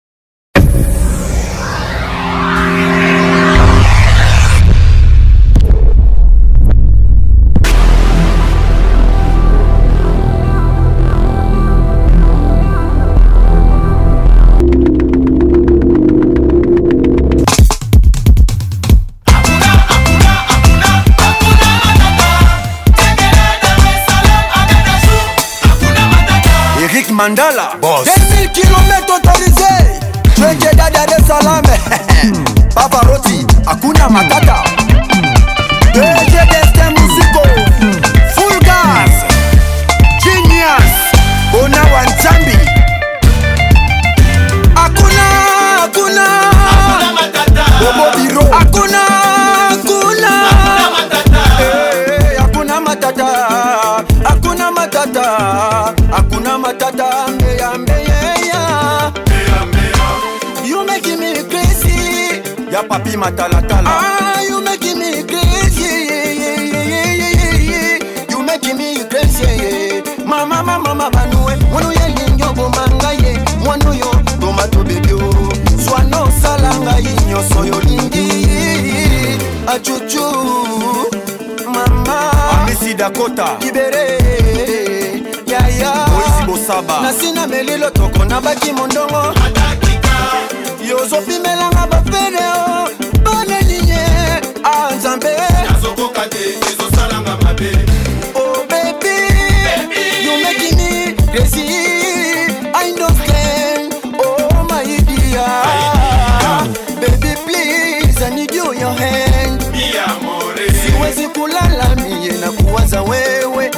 [SPEAKER 15] Mandala, boss. 2000 km autorisés. Je suis Dar es Salaam. Pavarotti, Hakuna Matata. DG Destin Musico. Full gas. Genius. Bona Wanzambi. Hakuna Matata. Bobo Biro. Hakuna Matata. Hakuna Matata. Hakuna Matata. Hakuna Matata. You making me crazy. Ya papi matalatala. Ah, you making me crazy. You making me crazy. Mama banue. Mwanu ye linyo bomanga ye. Mwanu yo tomato bebyo. Swano salanga inyo soyo lingi. Achuchu. Mama. Amesi Dakota. Libere. Yaya. Moisi Bosaba. Nasina melilo toko na baki mondongo. Yozo pimelanga bafere o bane linye anzambe Nazoko kate ezo salanga mabe Oh baby you making me crazy I understand oh my dear Baby please I need you your hand Mi amore Siwezi kulala miye na kuwaza wewe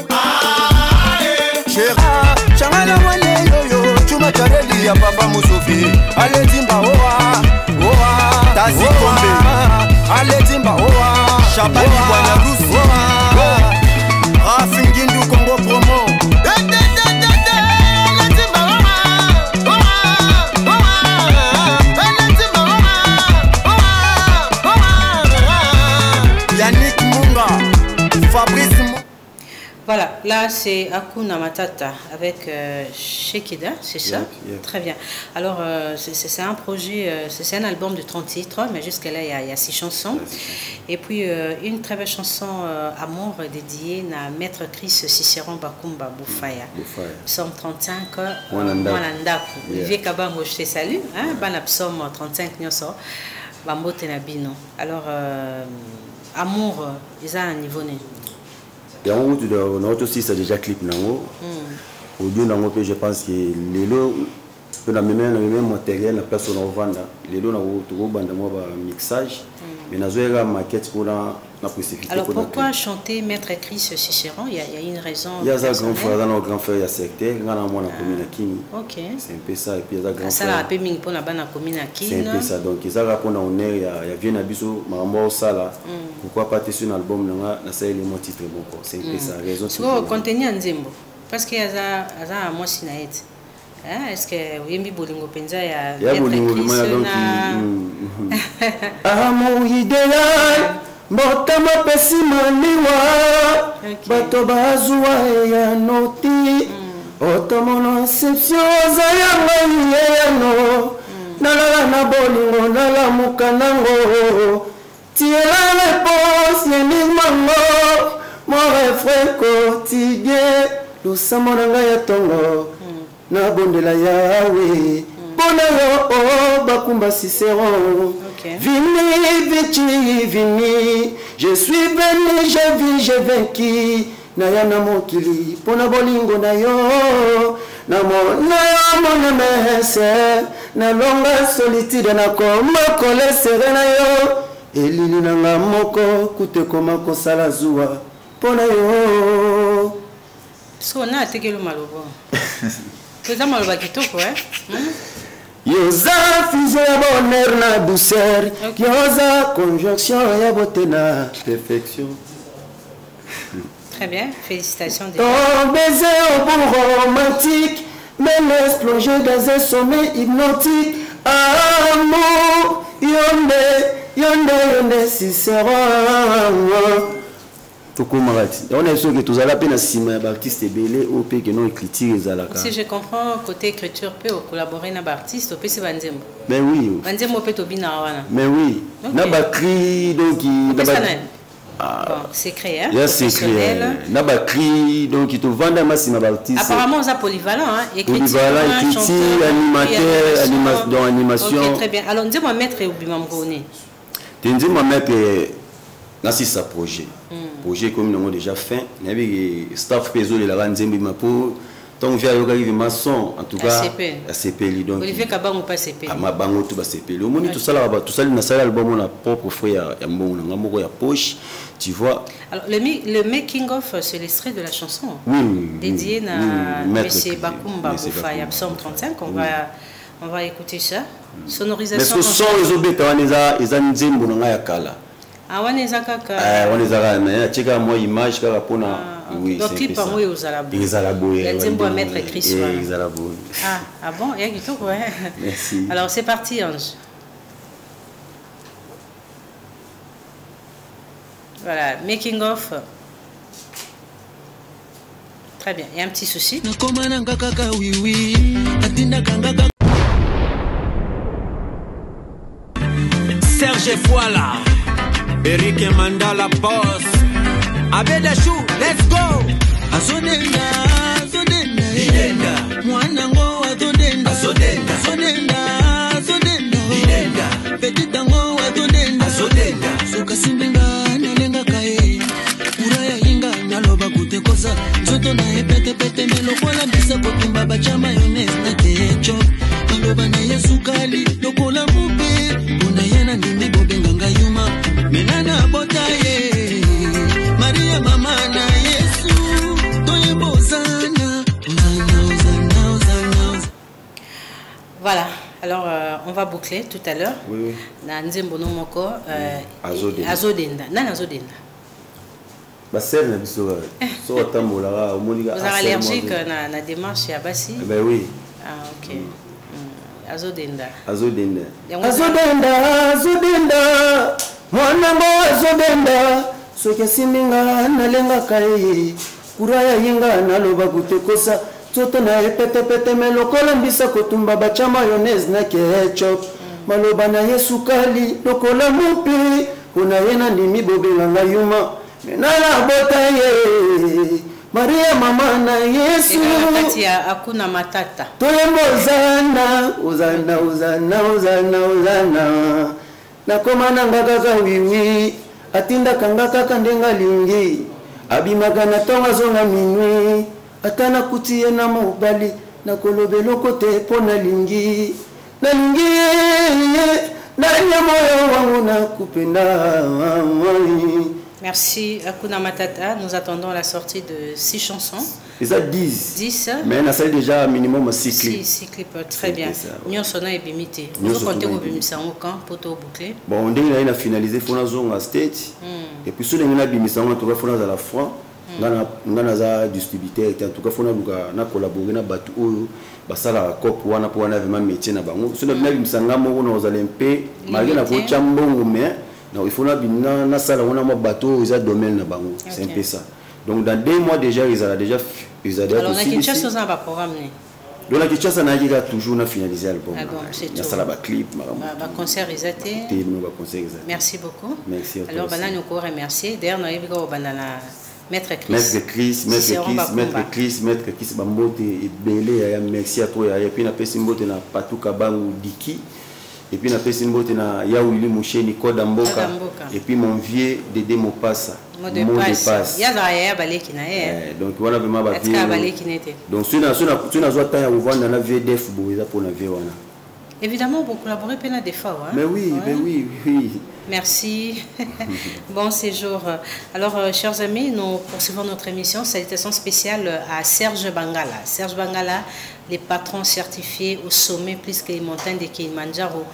[SPEAKER 15] Shera changala wane yoyo chuma chareli ya papa musufi Ale timba oa Tazi kombe Ale timba oa Shabani wana rusu Rafi Ngindu Congo promo Yannick Munga Fabrice
[SPEAKER 1] Voilà, là c'est Hakuna Matata avec Shekida, c'est ça?
[SPEAKER 14] Yeah.
[SPEAKER 1] Très bien. Alors c'est un projet, c'est un album de 30 titres, mais jusqu'à là il y a 6 chansons. Et puis une très belle chanson Amour dédiée à Maître Chris Cicéron Bakumba Boufaya. 135 Mwanandaku. Vieux Kabango, je te salue. Ban Psaume 35 Nyoso. Bambote Nabino. Alors Amour, ils ont un niveau né.
[SPEAKER 14] Et en route, on a aussi déjà clip nango. Audio nango, je pense que que la même matériel la place on vendre les deux na tout banda moi mixage mais na zoera maquette pour la possibilité.
[SPEAKER 1] Alors pourquoi chanter Maître Chris Cicéron? Il y a une raison.
[SPEAKER 14] Il y a un grand frère, dans grand frère il y a secteur on a moi la commune Kini.
[SPEAKER 1] OK.
[SPEAKER 14] C'est un peu ça et puis il y a grand frère.
[SPEAKER 1] Ça la peu mingi pour na bana commune Kini.
[SPEAKER 14] C'est un peu ça donc ils a pour na honneur il y a vient na biso mambo sala. Pourquoi pas sur un album na ça les mots titre bon c'est un peu ça raison.
[SPEAKER 1] So contenu nzembo parce que aza moi sinaete. Est-ce que vous avez bolingo penza ya
[SPEAKER 14] bolingo donc amour idéal mbotama pesima liwa bato bazwa ya noti otomono exception za yango yeno nalala na bolingo nalamuka nango tiela réponse yenigmango mon refrain quotidien lusamo na ngai ya tongo na bondela yawe bona yo bakumba Cicéron. Vini vici vini je suis venu j'ai vu j'ai vaincu na yana mokili pona bolingo na yo na mona mese na longa solitude na koma kole sere na yo elili na nga moko kute koma kosala zuwa pona yo
[SPEAKER 1] so na tegelo malobo.
[SPEAKER 14] Yoza fusion ya bonheur na douceur Yoza conjonction ya beauté na perfection.
[SPEAKER 1] Très bien, félicitations.
[SPEAKER 14] Ton baiser au bout romantique me laisse plonger dans un sommeil hypnotique. Amour, yonde Cicéron. On est sûr que tous allons peine à signer Baptiste Belé au pays que non écriture ezalaka.
[SPEAKER 1] Si je comprends côté écriture peut collaborer na Baptiste au pays c'est Banzembo.
[SPEAKER 14] Mais oui.
[SPEAKER 1] Banzembo peut tobina wana.
[SPEAKER 14] Mais oui. Na bakri donc
[SPEAKER 1] bon, c'est créé hein.
[SPEAKER 14] C'est créé. Na bakri donc il te vendre masina Baptiste.
[SPEAKER 1] Apparemment on a polyvalent hein,
[SPEAKER 14] écriture, animateur, animation.
[SPEAKER 1] OK, très bien. Alors dis-moi maître Obima Mgone.
[SPEAKER 14] Dis-moi maître Nasi sa projet. Projet comme nous avons déjà fait. Il y avait staff peso de la Ranzembi Mapo. Donc via le maçon en tout cas ACP donc
[SPEAKER 1] Olivier Kabango pas CP.
[SPEAKER 14] Ma bango tout ba CP. Le monde tout ça là tout ça na salle album on a propre frère ya mbongo na ngamo ya poche. Tu vois.
[SPEAKER 1] Alors le making of c'est l'extrait de la chanson.
[SPEAKER 14] Oui.
[SPEAKER 1] Dédié à monsieur Bakumba Bofa ya Psalm 35 on va écouter ça. Sonorisation.
[SPEAKER 14] Mais ce son les obéta eza nzembo na ya kala.
[SPEAKER 1] Ah on les a kaka.
[SPEAKER 14] On les a mais cheka moi image kaka pona oui
[SPEAKER 1] donc clip par moi aux alabo.
[SPEAKER 14] Les alabo.
[SPEAKER 1] Les zimbo à mettre Chris.
[SPEAKER 14] Les alabo.
[SPEAKER 1] Ah bon, il y a du tout ouais.
[SPEAKER 14] Merci.
[SPEAKER 1] Alors c'est parti Ange. Voilà, making of. Très bien, il y a un petit souci.
[SPEAKER 15] Serge Voilà. Eric Mandala Boss Abedachou, let's go. Azodenda, azodenda, idenda. Mwanango azodenda, azodenda, azodenda, azodenda, idenda. Petitango azodenda, azodenda. Suka simbenga nalenga kae. Uraya inga naloba kutekoza. Zoto na epete pete melokola bisa kotumba bachama yones na techo. Naloba na Yesu kali lokola mupe. Unayena ndimbe bobenga ngayuma. Menana botaye Maria mama na Yesu Toyembo zana
[SPEAKER 1] Voilà, alors on va boucler tout à l'heure.
[SPEAKER 14] Oui.
[SPEAKER 1] Na nzembo no moko azodenda. Nana azodenda.
[SPEAKER 14] Ba sel na biso so tambola omoniga.
[SPEAKER 1] Vous êtes allergique na démarche ya basi?
[SPEAKER 14] Ben oui.
[SPEAKER 1] Ah OK. Azodenda.
[SPEAKER 14] Azodenda. Azodenda, azodenda. Mwanango azodenda soki asimbinga nalenga kaye kuraya yinga naloba kutekosa toto na epetepete melokola mbisa kotumba bachama mayonnaise na ketchup maloba na Yesu kali lokola mupi unayena ndimi bobenga yuma menala botaye Maria mama na Yesu
[SPEAKER 1] wakati hakuna matata
[SPEAKER 14] toyembo uzana nakoma nanga kaka wiwi atinda kanga kaka ndenga lingi abimaka na tonga zonga minwi atana kutiye na mobali nakolobela kote mpo nalingi nanya moyo wangu nakupenda.
[SPEAKER 1] Merci Akuna Matata. Nous attendons la sortie de 6 chansons.
[SPEAKER 14] Ça 10.
[SPEAKER 1] 10.
[SPEAKER 14] Mais on a déjà minimum 6 clips.
[SPEAKER 1] 6 clips, très bien. Nous sommes ébimité. Nous comptons au bimisa au camp pour tout boucler.
[SPEAKER 14] Bon, on a finalisé pour la zone à state. Et puis sur les bimisa on trouve pour la franc. On a distributeur en tout cas on a collaboré na batu oyo basala cop wana pour wana vraiment métier na bango. Sur le bimisa ngamo on a olympique malgré na ko chambongo mais non, il faut na sala on a un bateau ils a domaine na bango. C'est un peu ça. Donc dans 2 mois déjà ils ont déjà alors
[SPEAKER 1] on a quelque chose dans le programme.
[SPEAKER 14] Donc la Kinshasa na a toujours na finalisé l'album.
[SPEAKER 1] Ah bon, c'est tout.
[SPEAKER 14] Ça la clip
[SPEAKER 1] concert exacté. Merci beaucoup.
[SPEAKER 14] Merci.
[SPEAKER 1] Alors bana nous ko remercier d'ailleurs na yebiko banana Maître
[SPEAKER 14] Chris Bambote et belé merci à toi et puis na pesi mbote na Patou Kabangu Diki. Et puis na pesi mbote na Yaouli Moucheni Koda Mboka et puis mon vieux Dédé Mopassa.
[SPEAKER 1] Mot de passe. Il y a ya baleki na
[SPEAKER 14] donc voilà vraiment ba
[SPEAKER 1] vie. Baleki nete.
[SPEAKER 14] Donc si na zo temps ya vendre na VDF boza pour na vie wana.
[SPEAKER 1] Évidemment pour collaborer pena des fois hein.
[SPEAKER 14] Mais oui, ouais. Mais oui.
[SPEAKER 1] Merci. Bon séjour. Alors chers amis, nous poursuivons notre émission. Salutations spéciales à Serge Bangala. Serge Bangala, les patrons certifiés au sommet plus que les montagnes de Kilimanjaro.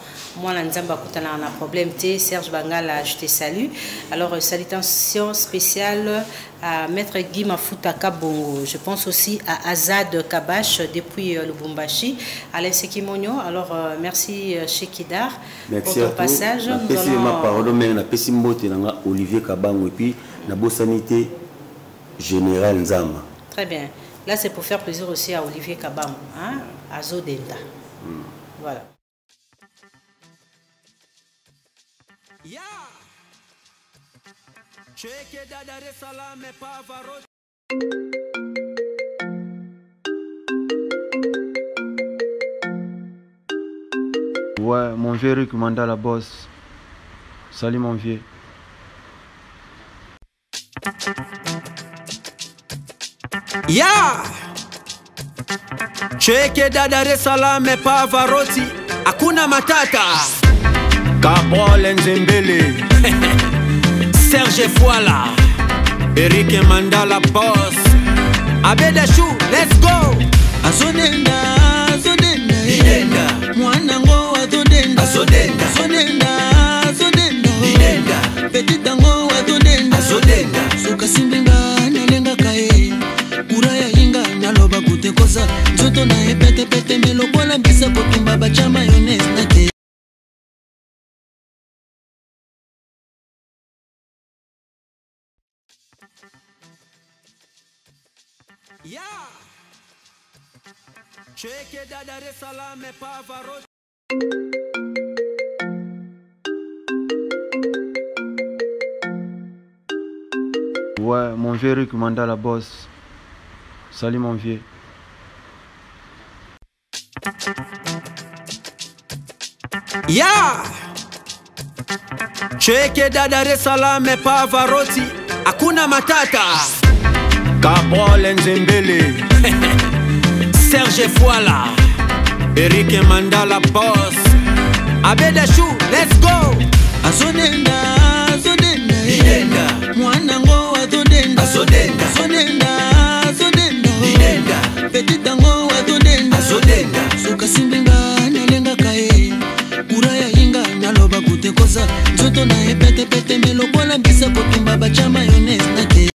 [SPEAKER 1] Moi, on a un problème. Serge Bangala, je te salue. Alors, salutations spéciales à Maître Guy Mafuta Kabongo. Je pense aussi à Azad Kabash depuis Lubumbashi. Alain Sekimonio. Alors, merci Shekidar pour ton passage.
[SPEAKER 14] Nous allons... ma parole, mais on a pessi mbote na Olivier Kabango et puis na Bossanité Général Nzama.
[SPEAKER 1] Très bien. Là, c'est pour faire plaisir aussi à Olivier Kabango, hein, à Zodenda. Voilà.
[SPEAKER 15] Yeah. Cheke da Dar es Salaam et Pavarotti.
[SPEAKER 14] Ouais, mon vieux Rick Manda la bosse. Salut mon vieux.
[SPEAKER 15] Yeah. Cheke da Dar es Salaam et Pavarotti. Hakuna Matata. Cabrol Nzembele. Serge Fouala. Eric Mandala Boss. Abedachou, let's go. Azodenda, Azodenda, Idenda. Mwanango Azodenda, Azodenda, Azodenda, Azodenda, Idenda. Petit Ango Azodenda, Azodenda. Suka Simbinga nalenga kae. Uraya inga naloba kute kosa. Zoto na epete pete melo bola mbisa kotumba bacha mayonnaise na te. Yeah. Cheke da Dar es Salaam et Pavarotti.
[SPEAKER 14] Ouais, mon vieux Rick Manda la bosse. Salut mon vieux.
[SPEAKER 15] Yeah. Cheke da Dar es Salaam et Pavarotti. Hakuna Matata. Cabrol Nzembele. Serge Fouala. Eric Mandala Boss. Abedachou, let's go. Azodenda, Azodenda, Idenda. Mwanango Azodenda, Azodenda, Azodenda, Azodenda, Idenda. Petit Ango Azodenda, Azodenda. Suka Simbinga nalenga kae. Uraya inga naloba kute kosa. Zoto na epete pete melo bola mbisa kotumba bacha mayonnaise na te.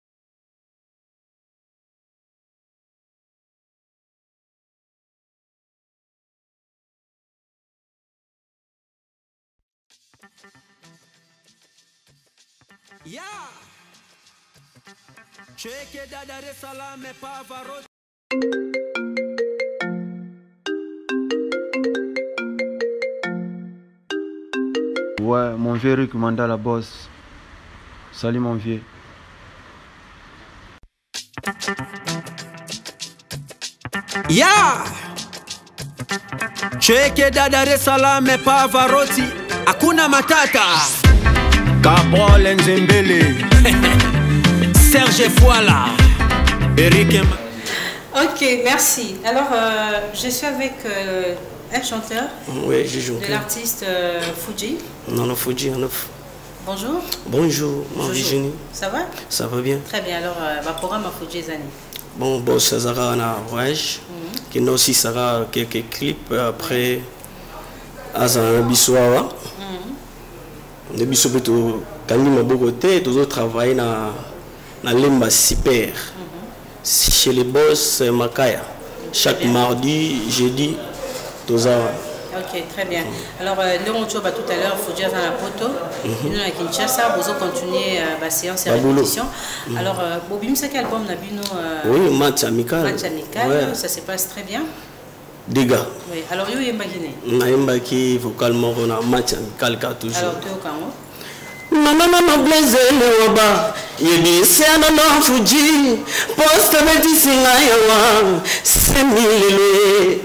[SPEAKER 15] Yeah. Cheke da Dar es Salaam et Pavarotti.
[SPEAKER 14] Ouais, mon vieux Rick Manda la bosse. Salut mon vieux.
[SPEAKER 15] Yeah. Cheke da Dar es Salaam et Pavarotti. Hakuna Matata. Cabrol Nzembele. Serge Fouala. Eric
[SPEAKER 1] Ok, merci. Alors, je suis avec un chanteur.
[SPEAKER 16] Oui, j'ai chanté.
[SPEAKER 1] De l'artiste Fuji.
[SPEAKER 16] Non, Fuji, non.
[SPEAKER 1] Bonjour.
[SPEAKER 16] Bonjour, Virginie.
[SPEAKER 1] Ça va?
[SPEAKER 16] Ça va bien.
[SPEAKER 1] Très bien. Alors, ma programme à Fuji Zani.
[SPEAKER 16] Bon, ça sera un voyage. Qui nous aussi sera quelques clips après. Azan Bissoa. De Bissou plutôt. Quand il m'a beaucoup de toujours travaillé dans l'Emba Super. Chez les boss Makaya. Chaque mardi, jeudi, tout ça.
[SPEAKER 1] Ok, très bien. Alors, nous on tout à l'heure, il faut dire dans la photo. Nous à Kinshasa, vous continuez la séance et répétition. Alors, Bobim, c'est quel album Nabino?
[SPEAKER 16] Oui, Match Amical.
[SPEAKER 1] Match Amical, ça se passe très bien.
[SPEAKER 16] Dégâts.
[SPEAKER 1] Oui, alors, il y a
[SPEAKER 16] un Yemba qui vocalement on a Match Amical toujours.
[SPEAKER 1] Alors, tu es au Congo?
[SPEAKER 16] Mama blaze le waba yebi sana no Fuji posta medisinga yawa semilele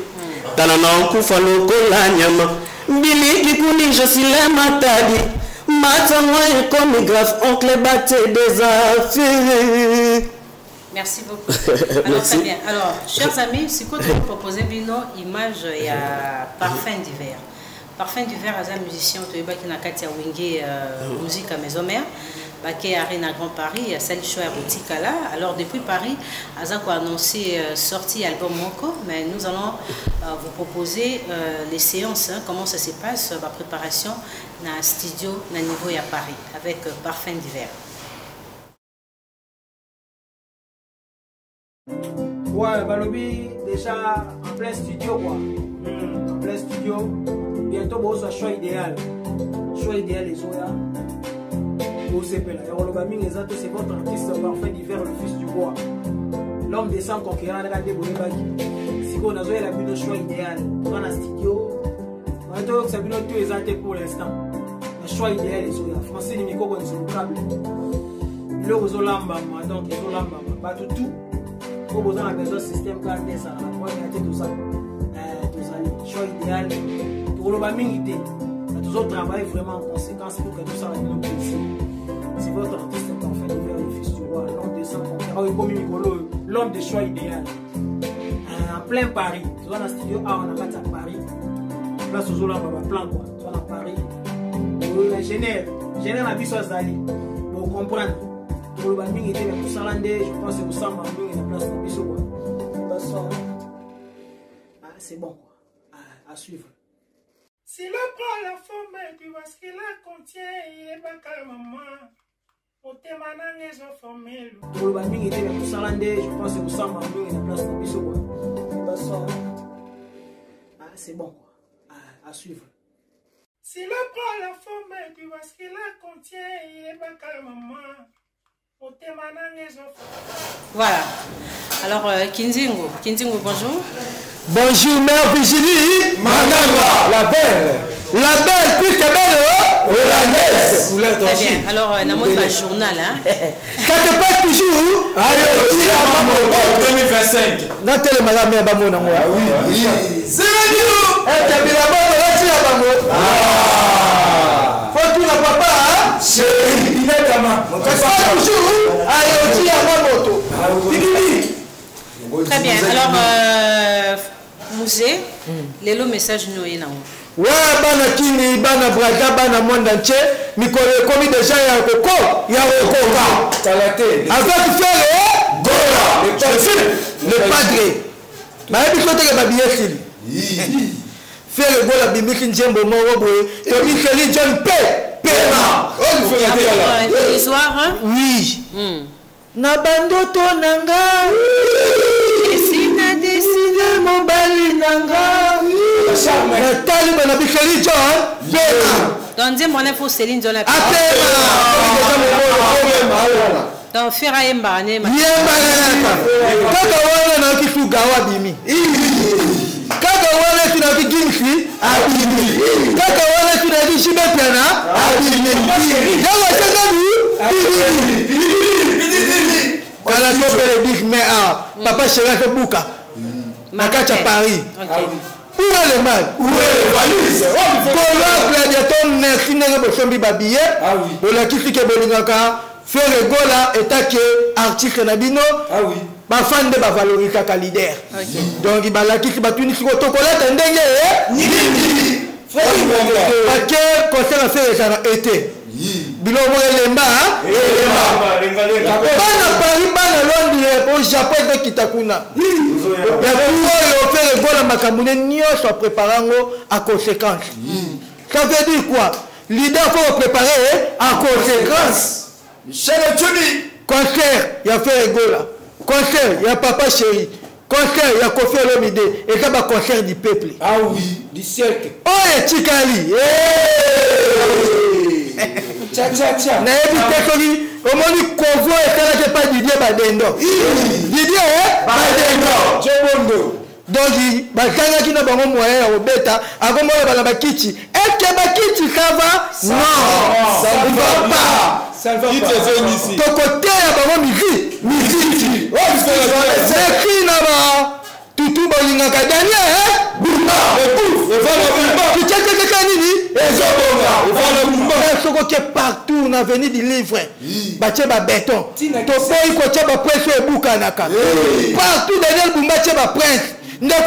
[SPEAKER 16] tana na kufa lokola nyama biliki kunisha silema tadi mata moye chorégraphe oncle Baté des affaires.
[SPEAKER 1] Merci beaucoup. Alors, très bien. Alors, chers amis, c'est quoi vous proposez Bino image il y a Parfum d'hiver. Parfum d'hiver, as un musicien, tu es qui na Katia Wingé musique à maison mère, qui est Arena Grand Paris, à celle choix boutique là. Alors depuis Paris, Azako a annoncé sortie album Moko, mais nous allons vous proposer les séances, comment ça se passe, la préparation dans un studio dans niveau à Paris avec Parfum d'hiver.
[SPEAKER 17] Ouais, Balobi déjà en plein studio quoi. En plein studio. Bientôt, vous avez un choix idéal. Choix idéal, les Zoya. Vous savez, c'est votre artiste Parfum d'hiver, le fils du roi. L'homme des 100 conquérants, regardez, vous avez si vous avez un choix idéal, dans un studio, vous avez tout exalté pour l'instant. Un choix idéal, les Zoya. Français, les micros, c'est le câble. Le réseau Lambama, donc les réseaux Lambama, pas tout. Vous avez besoin d'un système gardé, ça, la qualité, tout ça. Choix idéal. Pour le Bamingité, toujours travailler vraiment en conséquence pour que tout ça soit bien ici. C'est votre artiste Parfum d'hiver, le fils du roi, l'homme des 100 conquérants, l'homme des choix idéal. En plein Paris, tu vois dans le studio A, on a à Paris. Place aux Olympiques, on va plan quoi. Tu vois dans Paris. Génère la vie sur Zali. Pour comprendre. Pour le Bamingité, tout ça, je pense que vous savez, la place de Bissau. C'est bon quoi. À suivre.
[SPEAKER 18] Si le prend la forme, tu vois ce qu'il la contient, il est pas calmement. Au thème ils ont formé.
[SPEAKER 17] Pour le banding était le Salandé, je pense que vous savez, la place de Bissau. C'est bon quoi. À suivre.
[SPEAKER 18] Si le prend la forme, tu vois ce qu'il la contient, il est pas calmement. Au thème ils ont formé.
[SPEAKER 1] Voilà. Alors, Kinzingo, bonjour.
[SPEAKER 19] Bonjour, mère Virginie. Manamba, la belle. La belle, plus que belle, hollandaise.
[SPEAKER 1] Très bien. Alors, on a mon journal.
[SPEAKER 19] Quelque part toujours. Allez, 2025. Dans telle madame, mère Bamona. Oui. C'est venu. Elle t'a mis la bonne, elle a ah. Faut tout le papa, hein. C'est directement. Quelque part toujours. Allez, on dit à ma moto.
[SPEAKER 1] Très bien. Alors, Musée, les messages nous y
[SPEAKER 19] ouais, bana kini, bana braga, bana monde entier, Mikolo commis déjà ya koko, ya koka. Avec faire le padre. Mais il faut que la bière file. Faire le gola bimiki njembo mo boy. To Michel John P. Pema. On fait la
[SPEAKER 1] l'histoire.
[SPEAKER 19] Oui. Na bandoto nanga. Décidé mon bali nanga. Nathalie Bonabikeli John.
[SPEAKER 1] Donc dis mon info Céline John. Donc Fera Yemba ne.
[SPEAKER 19] Yemba na. Kaka wana na kitu gawa bimi. Kaka wana tunaki gimfi abimi. Kaka wana tunaki shibepiana abimi. Yawa changa du. Kala kopele big me a. Papa chéri fait bouka. Makacha Paris. Où est le mal? Où est le valise? Pour la gladiateur, merci de faire des billets. Pour la critique de l'Ingaka, faire le gola et taquer article Nabino. bafan nde bavalori kaka leader donc balakisi batunisi ko tokolata ndenge bake concert affaire ezala été biloko elemba bana Paris bana Londres au Japon ezokita kuna ya oyo ofere egola makambo ne nyonso apreparango à conséquence. Ça veut dire quoi? Leader faut préparer à conséquence. Michel Etchuni. Concert, il y a fait Egola. Concert, il y a Papa Chéri. Concert, il y a Kofi Olomide. Et ça va concert du peuple. Ah oui, du siècle. Oh, et Chikali. Tcha. Na ebi au moins du convoi et ça pas Didier Badendo. Didier Badendo. Jobondo. Donc, bakanga qui n'a pas moyen au bêta, avant moi la bakiti. Est-ce que bakiti ça va? Non, ça ne va pas. Ça ne va pas. Ton côté à ma musique. Musique. C'est qui là-bas? Tout bolinga Daniel, hein? Boumba. Tu sais que c'est nini? Et partout on a venu du livre. Bache ba béton. Topo iko tcha ba prince e bukanaka. Partout Daniel Boumba tcha ba prince. Donc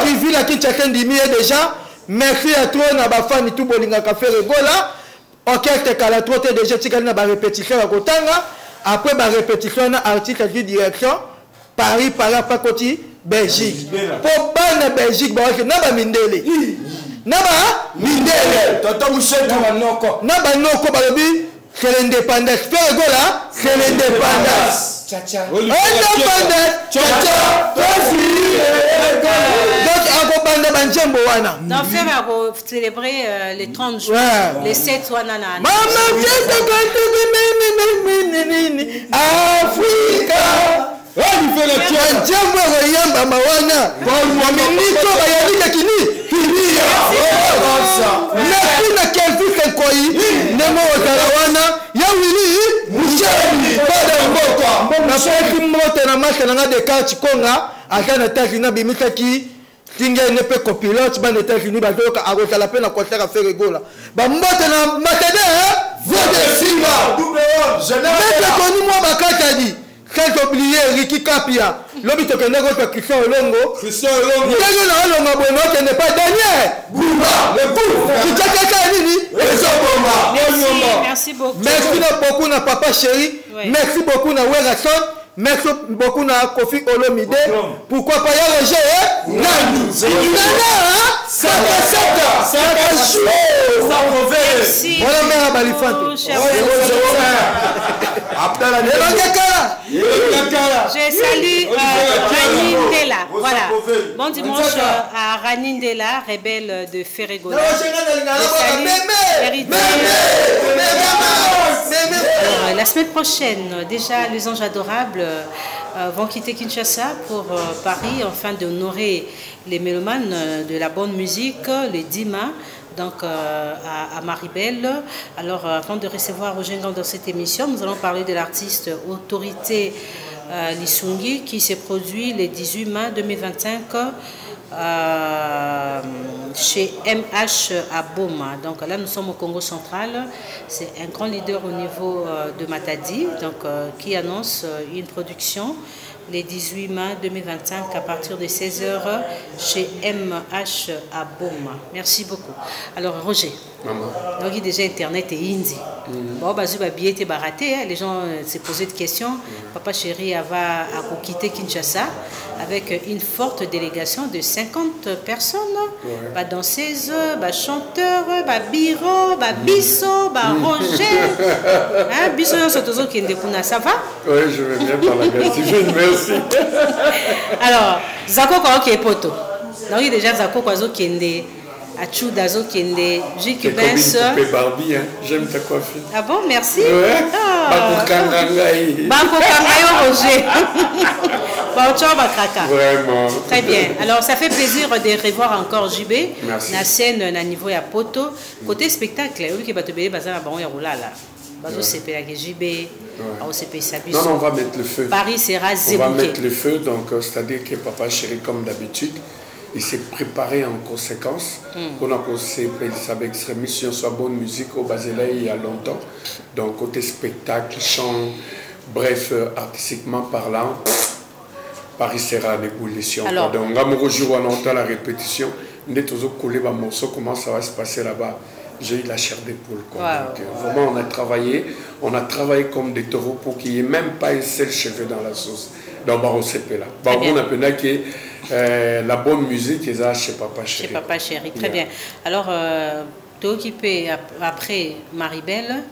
[SPEAKER 19] il vit la Kinshasa déjà. Merci à toi, na ba fan tout bolinga café regola. Orchestre kala trop déjà tikali na ba répétition ya kotanga. Après ba répétition na artiste de direction Paris para pakoti Belgique. Pour ban Belgique ba na ba mindele. Na ba mindele. Toto Michel na ba noko ba lobi c'est l'indépendance. Fais regola, c'est l'indépendance. Tcha. Donc,
[SPEAKER 1] on fait célébrer les 30 jours, les 7 Wanana.
[SPEAKER 19] Africa. Il fait le sans oublier Ricky Kapia, l'homme qui est Christian Olongo. Christian Olongo. Qui n'est pas dernier. Le bouffe.
[SPEAKER 1] Merci beaucoup.
[SPEAKER 19] Merci beaucoup à Papa Chéri. Merci beaucoup à Werason. Merci beaucoup à Kofi Olomide. Pourquoi pas y a Roger? Nani. Ça merci. Voilà mère Balifante.
[SPEAKER 1] Je salue Rani Ndela. Voilà. Bon dimanche à Rani Ndela, rebelle de Ferregola. La semaine prochaine, déjà, les anges adorables vont quitter Kinshasa pour Paris afin d'honorer les mélomanes de la bonne musique, les Dima. Donc à Maribel. Alors avant de recevoir Roger Ngang dans cette émission, nous allons parler de l'artiste Autorité Lisungi qui s'est produit le 18 mai 2025 chez MH à Boma. Donc là nous sommes au Congo central. C'est un grand leader au niveau de Matadi, donc qui annonce une production les 18 mai 2025 à partir de 16h chez MH à Boma. Merci beaucoup. Alors Roger, donc il y a déjà Internet et Hindi. Bon, billet était baraté, les gens se posaient des questions. Papa Chéri va quitter Kinshasa avec une forte délégation de 50 personnes. Danseuses, chanteurs, biro, bisso, Roger. Bisso, ça va?
[SPEAKER 20] Oui, je vais bien par la gratitude, merci.
[SPEAKER 1] Alors, Zako qui est poto. Donc, il y a déjà Zako qui est Achou Dazo qui est J.
[SPEAKER 20] Barbie, hein. J'aime ta coiffure.
[SPEAKER 1] Ah bon, merci.
[SPEAKER 20] Ouais.
[SPEAKER 1] Bako Kangayo Roger.
[SPEAKER 20] Vraiment.
[SPEAKER 1] Très bien. Alors, ça fait plaisir de revoir encore JB.
[SPEAKER 20] Merci.
[SPEAKER 1] La scène, na niveau ya poto. Côté spectacle, oui, qui va te payer, bazar, bon, ya roula là. Bazo CP la JB.
[SPEAKER 20] Non, on va mettre le feu.
[SPEAKER 1] Paris sera zébouqué.
[SPEAKER 20] On va mettre le feu, donc c'est-à-dire que Papa Chéri, comme d'habitude, il s'est préparé en conséquence. On a pensé avec sa mission soit bonne musique au Basile il y a longtemps. Donc côté spectacle, chant, Bref, artistiquement parlant, Paris sera en ébullition.
[SPEAKER 1] Alors,
[SPEAKER 20] donc, un jour, on entend la répétition. Dès que vous collez un morceau, comment ça va se passer là-bas? J'ai eu la chair des poules. Wow. Donc, vraiment, on a travaillé comme des taureaux pour qu'il n'y ait même pas un seul cheveu dans la sauce. Donc, on s'est là. On a que la bonne musique est chez Papa Chéri.
[SPEAKER 1] Chez Papa Chéri, très bien. Alors, tu es occupé après Maribel.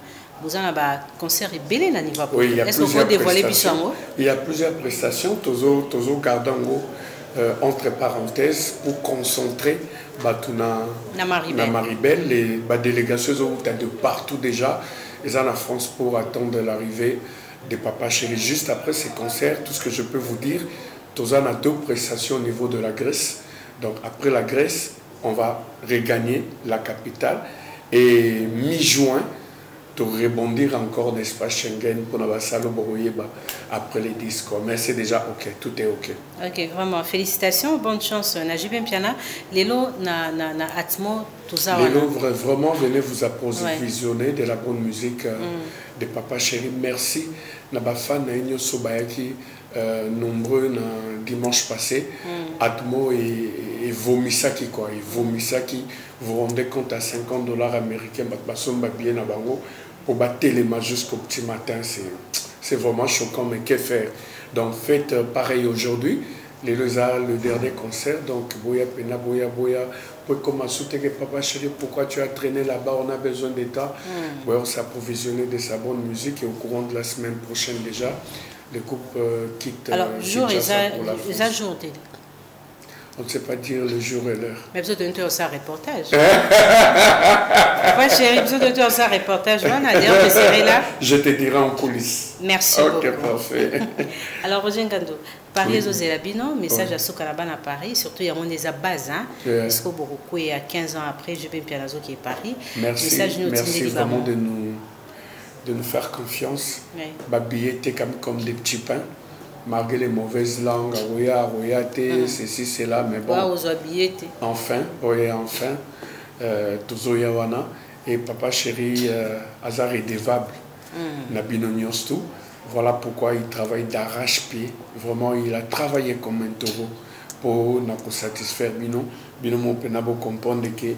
[SPEAKER 1] Vous avez un concert belé na niveau.
[SPEAKER 20] Oui, il y a plusieurs
[SPEAKER 1] prestations.
[SPEAKER 20] Il y a plusieurs prestations. Toujours gardango entre parenthèses pour concentrer na Maribel. Les délégations sont de partout déjà. Ils sont en France pour attendre l'arrivée de Papa Chéri. Juste après ces concerts, tout ce que je peux vous dire, tous on a 2 prestations au niveau de la Grèce. Donc après la Grèce, on va regagner la capitale. Et mi-juin, pour rebondir encore d'espace Schengen pour la salle après les disques. Mais c'est déjà OK, tout est OK.
[SPEAKER 1] OK, vraiment, félicitations, bonne chance. Najibem Piana, Lélo, na Atmo, tout ça.
[SPEAKER 20] Lélo, vraiment, venez vous approvisionner de la bonne musique de Papa Chéri. Merci. Naba fan Naïnyo Sobayaki, nombreux dimanche passé. Atmo et Vomisaki, quoi. Et Vomisaki, vous vous rendez compte à $50 américains, Batbasomba bien à Bango. Pour battre les mains jusqu'au petit matin, c'est vraiment choquant, mais que faire? Donc faites pareil aujourd'hui, le dernier concert, donc Boya Pena, Boya, pour commencer à soutenir Papa Chéri, pourquoi tu as traîné là-bas, on a besoin de temps. On s'est approvisionné de sa bonne musique et au courant de la semaine prochaine déjà, le groupe quitte.
[SPEAKER 1] Alors, jour et ça jour.
[SPEAKER 20] On ne sait pas dire le jour et l'heure.
[SPEAKER 1] Mais vous avez donné un reportage. Papa Chéri, vous avez donné un reportage.
[SPEAKER 20] Je te dirai en coulisses.
[SPEAKER 1] Merci beaucoup.
[SPEAKER 20] Ok, parfait.
[SPEAKER 1] Alors, Roger Ngando, Paris aux Elabino, message à Soukaraban à Paris, surtout il y a des bases. Parce que beaucoup, il y a 15 ans après, je vais Pianazo qui est Paris.
[SPEAKER 20] Merci, merci vraiment de nous faire confiance. Babiller, t'es comme des petits pains. Malgré les mauvaises langues, ceci, cela, mais bon. Enfin, toujours Yawana. Et Papa Chéri, Hazard est dévable. Nabino Nyostou. Voilà pourquoi il travaille d'arrache-pied. Vraiment, il a travaillé comme un taureau pour nous satisfaire Bino. Bino, on peut comprendre que.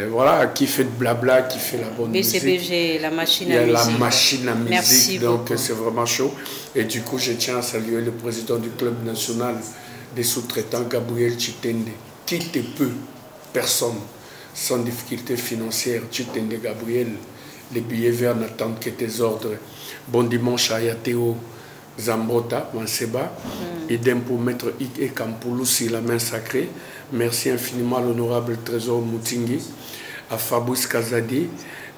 [SPEAKER 20] Voilà, qui fait de blabla, qui fait la bonne musique.
[SPEAKER 1] BCBG, la machine à musique.
[SPEAKER 20] La machine à musique,
[SPEAKER 1] merci
[SPEAKER 20] donc
[SPEAKER 1] beaucoup.
[SPEAKER 20] C'est vraiment chaud. Et du coup, je tiens à saluer le président du club national des sous-traitants, Gabriel Chitende, qui te peut, personne, sans difficulté financière. Chitende Gabriel, les billets verts n'attendent que tes ordres. Bon dimanche à Yateo Zambota, Manseba. Idem pour Maître Ike Kampoulou, la main sacrée. Merci infiniment à l'honorable Trésor Moutingi, à Fabrice Kazadi.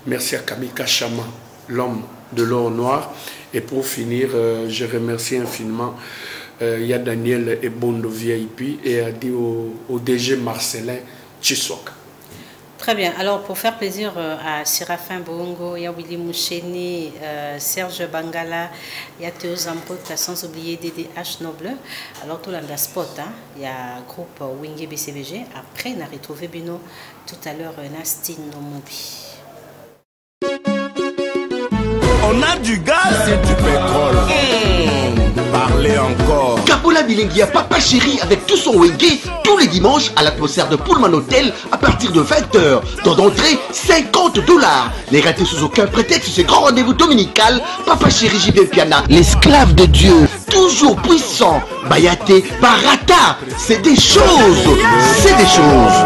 [SPEAKER 20] Merci à Kamika Chama, l'homme de l'or noir. Et pour finir, je remercie infiniment Yad Daniel Ebondo VIP et a dit au DG Marcelin Chiswak.
[SPEAKER 1] Très bien. Alors, pour faire plaisir à Séraphin Bongo, il y a Willy Moucheni, Serge Bangala, il y a Théo Zambota, sans oublier DDH Noble. Alors, tout le monde spot, il y a le groupe Wingé BCBG. Après, on a retrouvé Bino tout à l'heure, Nastine Nomobi.
[SPEAKER 21] On a du gaz et du pétrole. Parlez encore.
[SPEAKER 22] Kabola Bilingia Papa Chéri avec tout son wenge tous les dimanches à l'atmosphère de Pullman Hotel à partir de 20h. Temps d'entrée $50. Les ratés sous aucun prétexte, ce grand rendez-vous dominical. Papa Chéri JB Piana, l'esclave de Dieu, toujours puissant. Bayaté, Barata, c'est des choses. C'est des choses.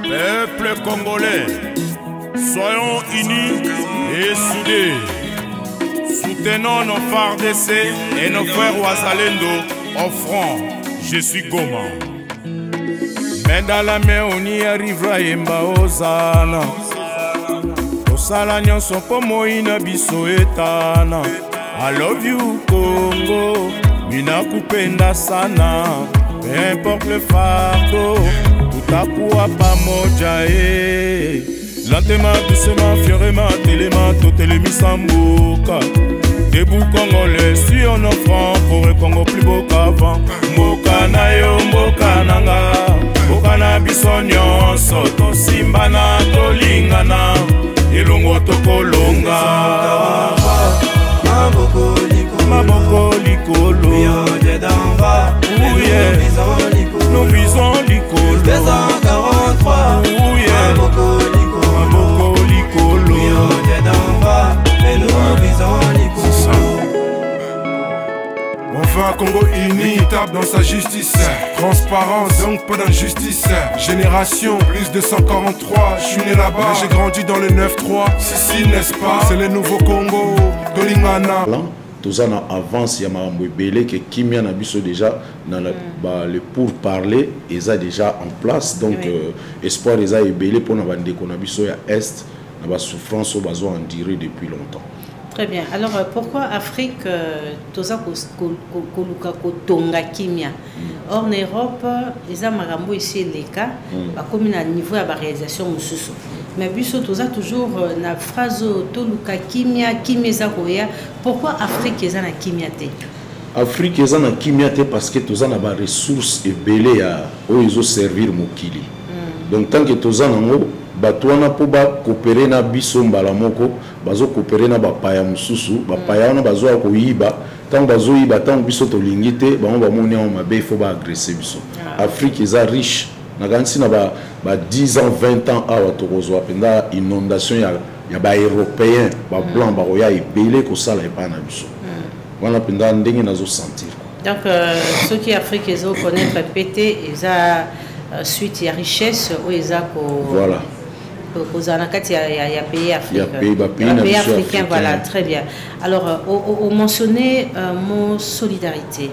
[SPEAKER 21] Peuple congolais, soyons unis et soudés. Soutenons nos FARDC et nos frères Ouazalendo au front. Je suis Goma. Mais dans la main, on y arrivera Yemba Ozana. Osala nyonso po moina biso etana. I love you Congo, mina kupenda sana. Peu importe le fardeau, tout à pour pamoja eh. Lentement, doucement, fieusement, télément, tout est le misamboka. Debout congolais, si millions de francs pour le Congo plus beau qu'avant. Mboka na yo, mboka nanga, mboka na biso nyonso, tosimbana, tolingana, elongo tokolonga. Maboko likolo, nous visons l'icône. 243, maboko likolo, on veut un Congo uni, tape dans sa justice. Transparence, donc pas d'injustice. Génération, plus de 143. Je suis né là-bas, j'ai grandi dans le 9-3. Si, n'est-ce pas? C'est le nouveau Congo, Dolingana.
[SPEAKER 2] Tozana avance ya marambo ebele que kimia na biso déjà dans le pour parler eza déjà en place donc espoir eza ebele pour na bande ko na biso ya est na ba souffrance bazo en durer depuis longtemps.
[SPEAKER 1] Très bien. Alors pourquoi Afrique toza koluka kotonga kimia? Or en Europe eza marambo ici les cas ba comme na niveau ya ba réalisation mususu. Mais biso toza toujours na phrase toluka kimia kimeza koya. Pourquoi Afrique eza na kimia te?
[SPEAKER 2] Afrique eza na kimia te parce que toza na ba ressources ebele ya oyo servir mokili. Donc tant que toza nango batwana po ba coopérer na biso mbala moko bazo coopérer na bapaya mususu bapaya wana bazo koyiba tant bazo yiba tant biso to lingite ba on moni en mabe il faut ba agresser biso. Afrique eza riche na gansi na ba 10 ans 20 ans awa to kozwa penda inondation ya ba européen ba blanc ba roya ebele ko sala epa na biso. Wana penda ndenge nazo sentir.
[SPEAKER 1] Donc ceux qui Afrique ezo connaître pété eza suite ya richesse ou eza ko
[SPEAKER 2] voilà.
[SPEAKER 1] Aux anakati il y a pays africains, voilà, très bien. Alors, on mentionnait mon solidarité.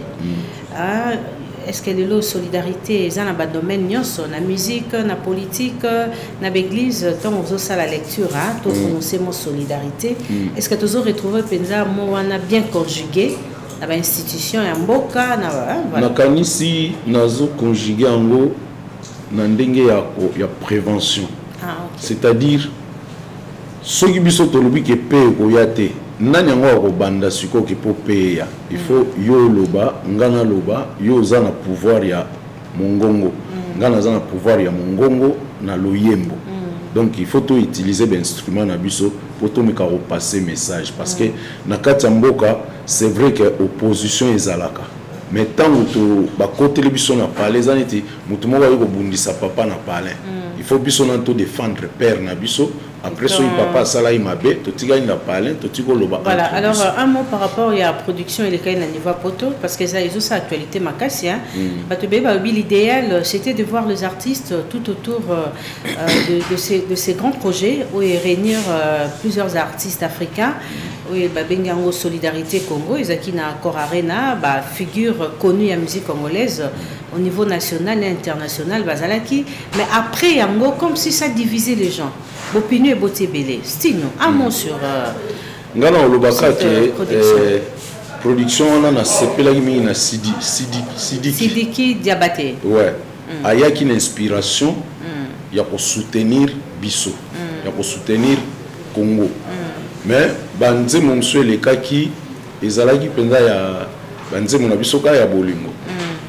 [SPEAKER 1] Est-ce que le solidarité est dans le domaine la musique, la politique, la l'église, tant on a la lecture, tout prononcer mon solidarité. Est-ce que tu as retrouvé penza mo wana bien conjugué dans l'institution ya mboka na
[SPEAKER 2] voilà. Nakanisi nazo conjugué ango na ndenge ya prévention. C'est-à-dire ceux qui biso tolobi ke paye koyate nani ngo ko banda siko ke po paye il faut yo loba ngana loba yo za na pouvoir ya mongongo ngana za na pouvoir ya mongongo na loyembo donc il faut to utiliser l'instrument na biso pour to meka repasser message parce que na kati ya mboka c'est vrai que opposition ezalaka mais tant que ba côté le biso na parler zaneti mutu mo ba yo bundisa papa na parler il faut biso na to défendre père na biso après so papa sala imabe to tiga na parler to tigo loba.
[SPEAKER 1] Voilà, alors un mot par rapport à la production et les cas na niveau poto parce que ça ils ont sa actualité makasi hein. L'idéal c'était de voir les artistes tout autour de ces grands projets où ils réunir plusieurs artistes africains. Oui, Bengango Solidarité Congo, Isakina Cor Arena, figure connue à la musique congolaise au niveau national et international, Bazalaki. Mais après, Yango, comme si ça divisait les gens. Bopinu et Botébélé. Stino, un mot sur
[SPEAKER 2] production. On a CPLAGMI, na Sidiki
[SPEAKER 1] Diabaté.
[SPEAKER 2] Ouais. Il y a une inspiration, il y a pour soutenir Bisso, il y a pour soutenir Congo. Mais banze monsieur les kaki ezalaki penza ya banze mona bisoka ya bolingo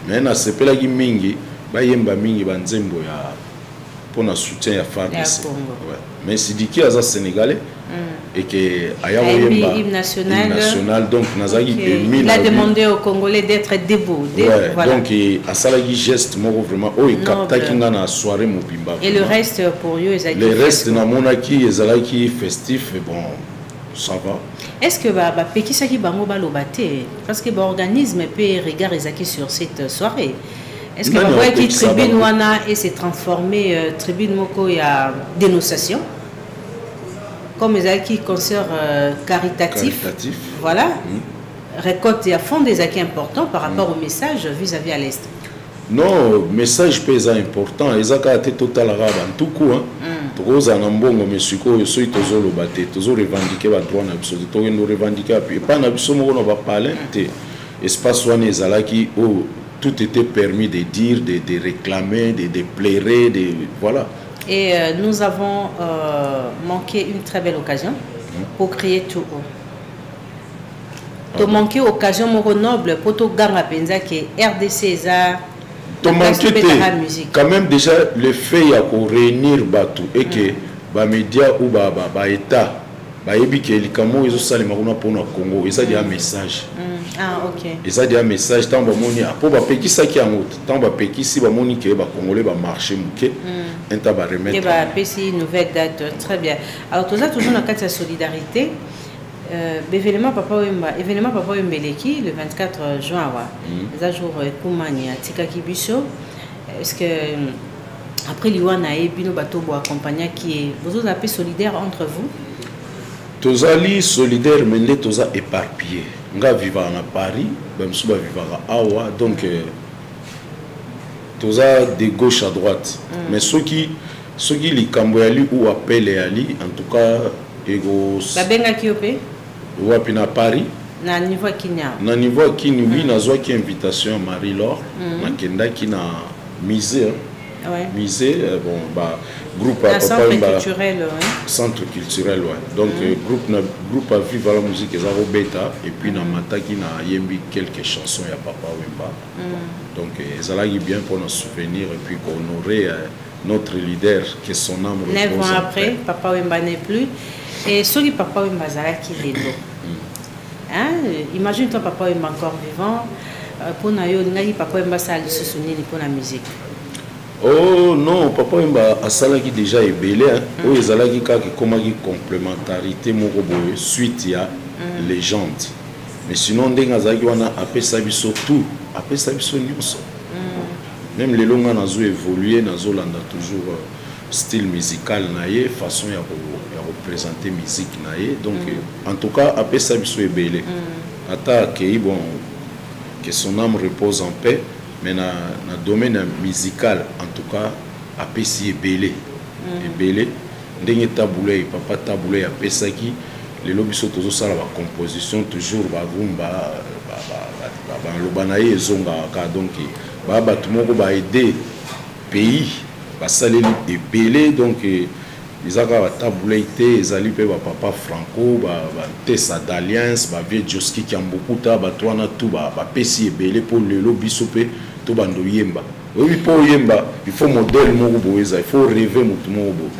[SPEAKER 2] mais na sepelaki mingi bayemba mingi banzembo ya pona soutien ya FARDC mais Sidiki aza sénégalais et que aya yemba
[SPEAKER 1] hymne national
[SPEAKER 2] donc nazaki
[SPEAKER 1] il a demandé aux Congolais d'être debout
[SPEAKER 2] voilà. Donc a salaki geste moko vraiment o ekaptaki nga na soirée mobimba
[SPEAKER 1] et le reste pour eux ezaki
[SPEAKER 2] le reste na monaki ezalaki festif et bon ça va.
[SPEAKER 1] Est-ce que Pekisaki Bango Balobate, parce que l'organisme peut regarder sur cette soirée, est-ce que la tribune Wana et s'est transformée tribune Moko il y a dénonciation comme les concert caritatif, voilà, récolte à fond des acquis importants par rapport au message vis-à-vis à l'Est.
[SPEAKER 2] Non, message pesa important, ezaka te total arabe en tout coup hein. Toza na mbongo mesiko so itozo lobate, tozo revendiquer ba droit na biso, to ngeno revendiquer puis pas na biso moko na ba parler te. Espace wana ezalaki où tout était permis de dire, de réclamer, de plairer, de voilà.
[SPEAKER 1] Et nous avons manqué une très belle occasion pour crier tout haut. Tu manqué occasion mon noble pour tout ganga penza que RDC eza
[SPEAKER 2] tu manqué quand même déjà le fait ya ko réunir batu et que ba média ou ba état ba yebi que likamo ezo salima kuna pona Congo eza dia message.
[SPEAKER 1] Ah OK.
[SPEAKER 2] Eza dia message tant ba moni apo ba pekisa ki yango tant ba pekisi ba moni que ba congolais ba marché muke enta ba remettre.
[SPEAKER 1] Et ba pesi une nouvelle date très bien. Alors tout ça toujours dans cadre de solidarité. Événement Papa Wembeleki le 24 juin les jours Koumania Tika Kibiso. Est-ce que après Liwana et Bino Bato bo accompagner qui est vous avez solidaire entre vous?
[SPEAKER 2] Tozali solidaire mais toza éparpillé. Nga vivant à Paris, même si vivant à Awa, donc toza de gauche à droite. Mais ceux qui les Camboyali ou appellent Ali, en tout cas ego.
[SPEAKER 1] Babenga Kiopé?
[SPEAKER 2] Wapi na Paris
[SPEAKER 1] na niveau Kenya
[SPEAKER 2] na niveau Kenya oui nazwa ki invitation à Marie-Laure na kenda ki na musée musée bon ba groupe à centre culturel donc groupe à vivre la musique ezaro beta et puis na mataki na yembi quelques chansons ya Papa Wemba donc ezalaki bien pour nous souvenir et puis honorer notre leader que son âme repose.
[SPEAKER 1] 9 ans après Papa Wemba n'est plus. Et ce qui Papa Wemba qui est là. Imagine toi Papa Wemba encore vivant pour nayo ngai Papa Wemba ça le souvenir pour la musique.
[SPEAKER 2] Oh non, Papa Wemba a salaki déjà ebelé o ezalaki ka komaki complémentarité moko boye suite ya légende. Mais sinon ndenga zaki wana apesa biso tout, apesa biso nyonso. Même les longs nazo évoluer nazo landa toujours style musical naie façon ya représenter musique naie donc en tout cas après ça biso ebele ata que bon que son âme repose en paix mais na domaine musical en tout cas après si ebele ndenge taboulé papa taboulé après ça qui les lobiso tozo sala ba composition toujours ba rumba ba lobanaye zonga ka donc ba tout moko ba aider pays basaleli ebele donc ezaka bataboulé te ezali mpe bapapa franco batesa d'alliance bavie joski kiambokuta bato wana tu bapesi ebele mpo lelo biso mpe to bando yemba oyebi mpo oyemba il faut modèle moko boye eza il faut rêver motu moko boye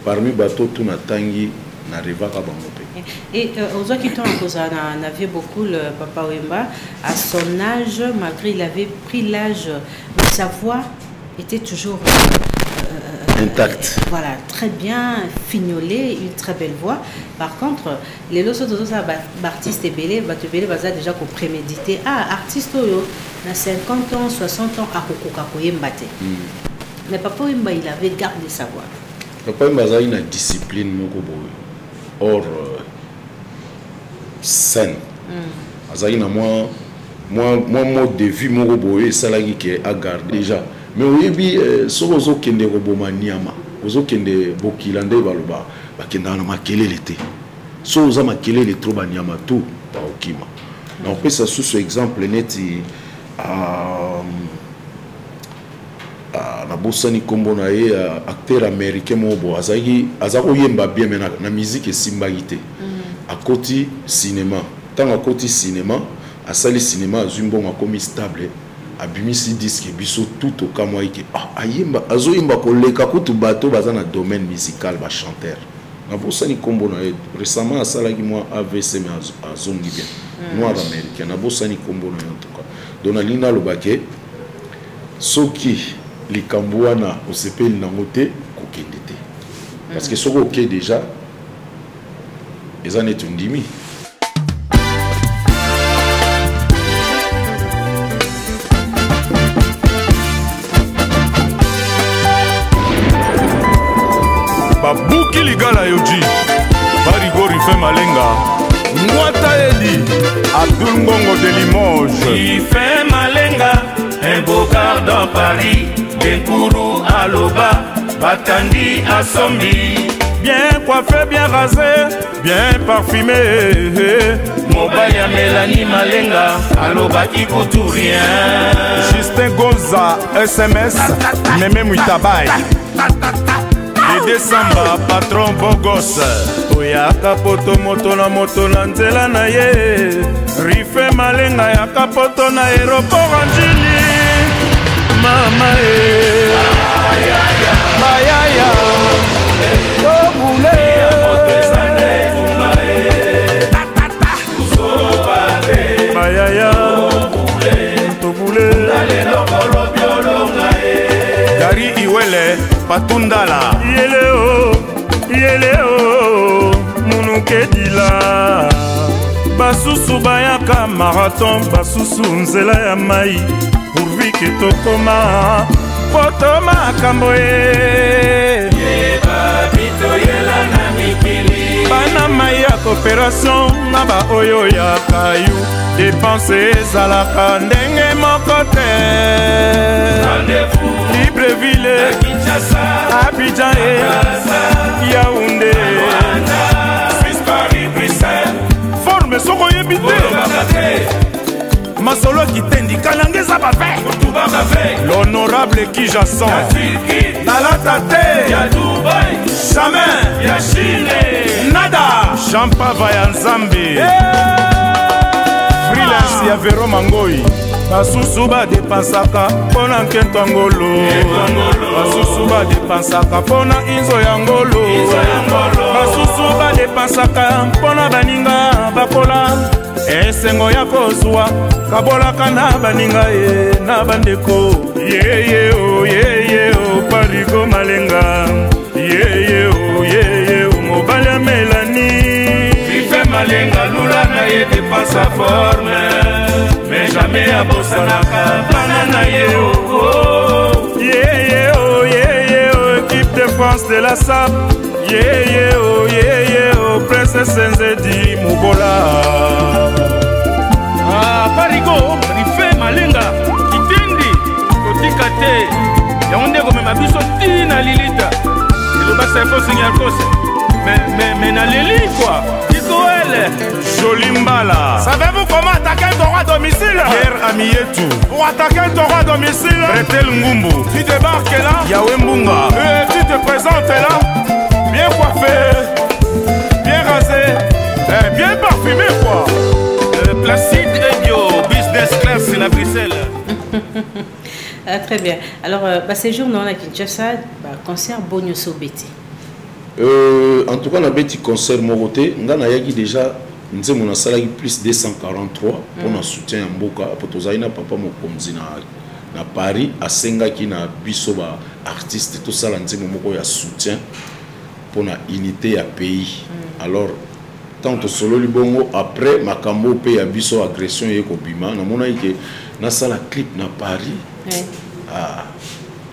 [SPEAKER 2] parmi bato tu natangi na rêvaka bango mpe.
[SPEAKER 1] Et aujourd'hui, qui on avait beaucoup le Papa Wemba à son âge, malgré il avait pris l'âge, mais sa voix était toujours
[SPEAKER 2] intact.
[SPEAKER 1] Voilà, très bien fignolé, une très belle voix. Par contre, les autres artistes belé, déjà qu'on prémédité. Ah, artiste na 50 ans, 60 ans à Kokokakoyembate. Mais Papa Wemba, il avait gardé sa voix.
[SPEAKER 2] Papa Wemba a une discipline hors scène. Azali na moi mode de vie moko boye salaki ke a garder déjà. Mais oyebi sozo kende roboma niama ozo kende bokilande baloba bakenda na makelele te sozo makelele trop banyama tout ba okima na on peut ça sous ce exemple neti na bosani kombo na ye acteur américain mobo azako yemba bien mais na musique esimbaki te akoti cinéma tant akoti cinéma asali cinéma azumbonga komi stable abimisi disque biso tout au kamwaike ayemba azoyemba koleka kutu bato baza na domaine musical ba chanteur na bosani kombo na récemment asalaki moi AVC mais azongi bien noir américain na bosani kombo na en tout cas Donalina lobake soki likambo wana osepeli nango te kokende te parce que soko ok déjà eza neti ndimi.
[SPEAKER 21] Babuki ligala yoji Barigori fait malenga Mwata Edi Abdul Ngongo de Limoges
[SPEAKER 4] Il fait malenga Un bocard dans Paris Denkourou à Loba Batandi à Sombi
[SPEAKER 21] Bien coiffé, bien rasé Bien parfumé
[SPEAKER 4] Mobaya Mélanie Malenga Aloba qui coûte rien
[SPEAKER 21] Justin Goza SMS Mémé Mouitabaye Dédé Samba, patron Bogos. Oyaka poto moto na nzela na ye. Rife Malenga yaka poto na aéroport Anjili. Mama Mayaya Tobule Mayaya Tobule Gari Iwele Patundala Yeleo Munuke Dila Basusu bayaka marathon basusu nzela ya mai pourvu que tokoma potoma kamboye bana mai ya coopération na ba oyo ya kayu dépense ezalaka ndenge moko te Libreville Abidjan e Yaoundé Suisse Paris Bruxelles forme soko yebite Masolo qui tendi Kalangeza Bavé l'honorable qui j'asson Nalata te ya Dubaï jamais ya Chine nada Champa Vaya Nzambe freelance ya Vero Mangoi basusu badepensaka mpona nkento ya ngolo basusu badepensaka mpona inzo ya ngolo basusu badepensaka mpona baninga bakola esengo ya kozwa kabolaka na baninga ye na bandeko yeye o Parigo Malenga yeye o mobali ya Melani Rife Malenga lula na ye depasa forme mais jamais à Bossanaka, banana équipe de France de la SAP, Princesse Senzedi Mubola.
[SPEAKER 5] Ah, Parigo, Rife Malenga, Kitendi, Kotikate, Yaoundé comme ma biso tina Lilita, et le bassin faut signer cause, mais na Lili quoi.
[SPEAKER 21] Jolimbala. Savez-vous comment attaquer un taureau à domicile? Pierre Amietou. Pour attaquer un taureau à domicile, Bretel Ngumbu. Tu débarques là, Yahweh Mbunga. Tu te présentes là, bien coiffé, bien rasé, bien parfumé quoi.
[SPEAKER 5] Placide et bio, business class in Bruxelles.
[SPEAKER 1] Très bien. Alors, séjour non à Kinshasa, concert Bonyoso Betty.
[SPEAKER 2] En tout cas, on a un petit concert Moroté. On a déjà un salaire plus 243 pour notre soutien en Boka. Pour tous les papa mokomzi na Paris à Senga qui na bisoba artiste tout ça l'anti momoko ya soutien pour na unité à pays. Alors tant que solo libongo après makambo pe ya biso agression et kobima na mona que na sala clip na Paris. Ah,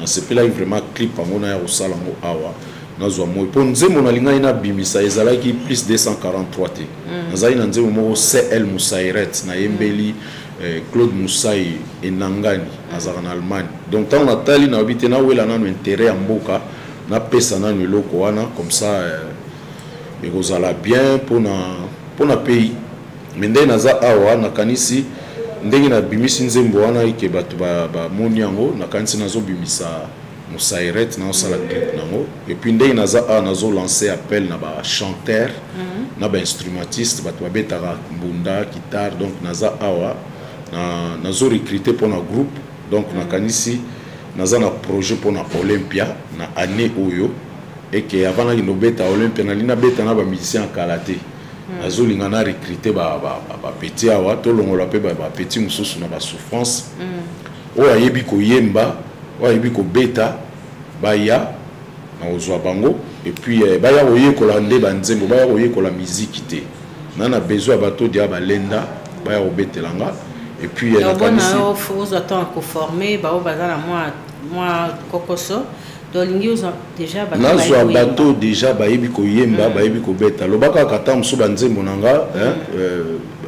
[SPEAKER 2] na sepela vraiment clip amona ya osala ngo awa. Nazwa moi pour nzembo na linga ina bimisa ezalaki plus 243 te nazali na nzembo moko CL Moussaïret na yembeli Claude Moussaï enangani azara na Allemagne donc tant natali na habité na wela na intérêt ya mboka na pesa na eloko wana comme ça ekozala bien pour na pays mende naza awa na kanisi ndenge na bimisi nzembo wana ike bato ba moni yango na kanisi nazo bimisa Moussaïret na osala clip nango et puis ndenge naza nazo lancer appel na ba chanteur na ba instrumentiste bato babetaka mbunda guitare donc naza awa nazo recruter pour na groupe donc na kanisi naza na projet pour na Olympia na année oyo et que avant na kinobeta Olympia na lina beta na ba musicien kalaté nazo linga na recruter ba petit awa to longola pe ba petit mususu na ba souffrance o ayebi ko yemba oyebi ko beta baya na ozwa bango et puis baya oyekola nde banzembo baya oyekola musique te nana besoin bato dia balenda baya obetelanga et puis
[SPEAKER 1] na kanisi faut attendre ko former ba bazala moi kokoso dolingi uzo déjà
[SPEAKER 2] bato déjà bayebi ko yemba bayebi ko beta lobaka kata musu banzembo nanga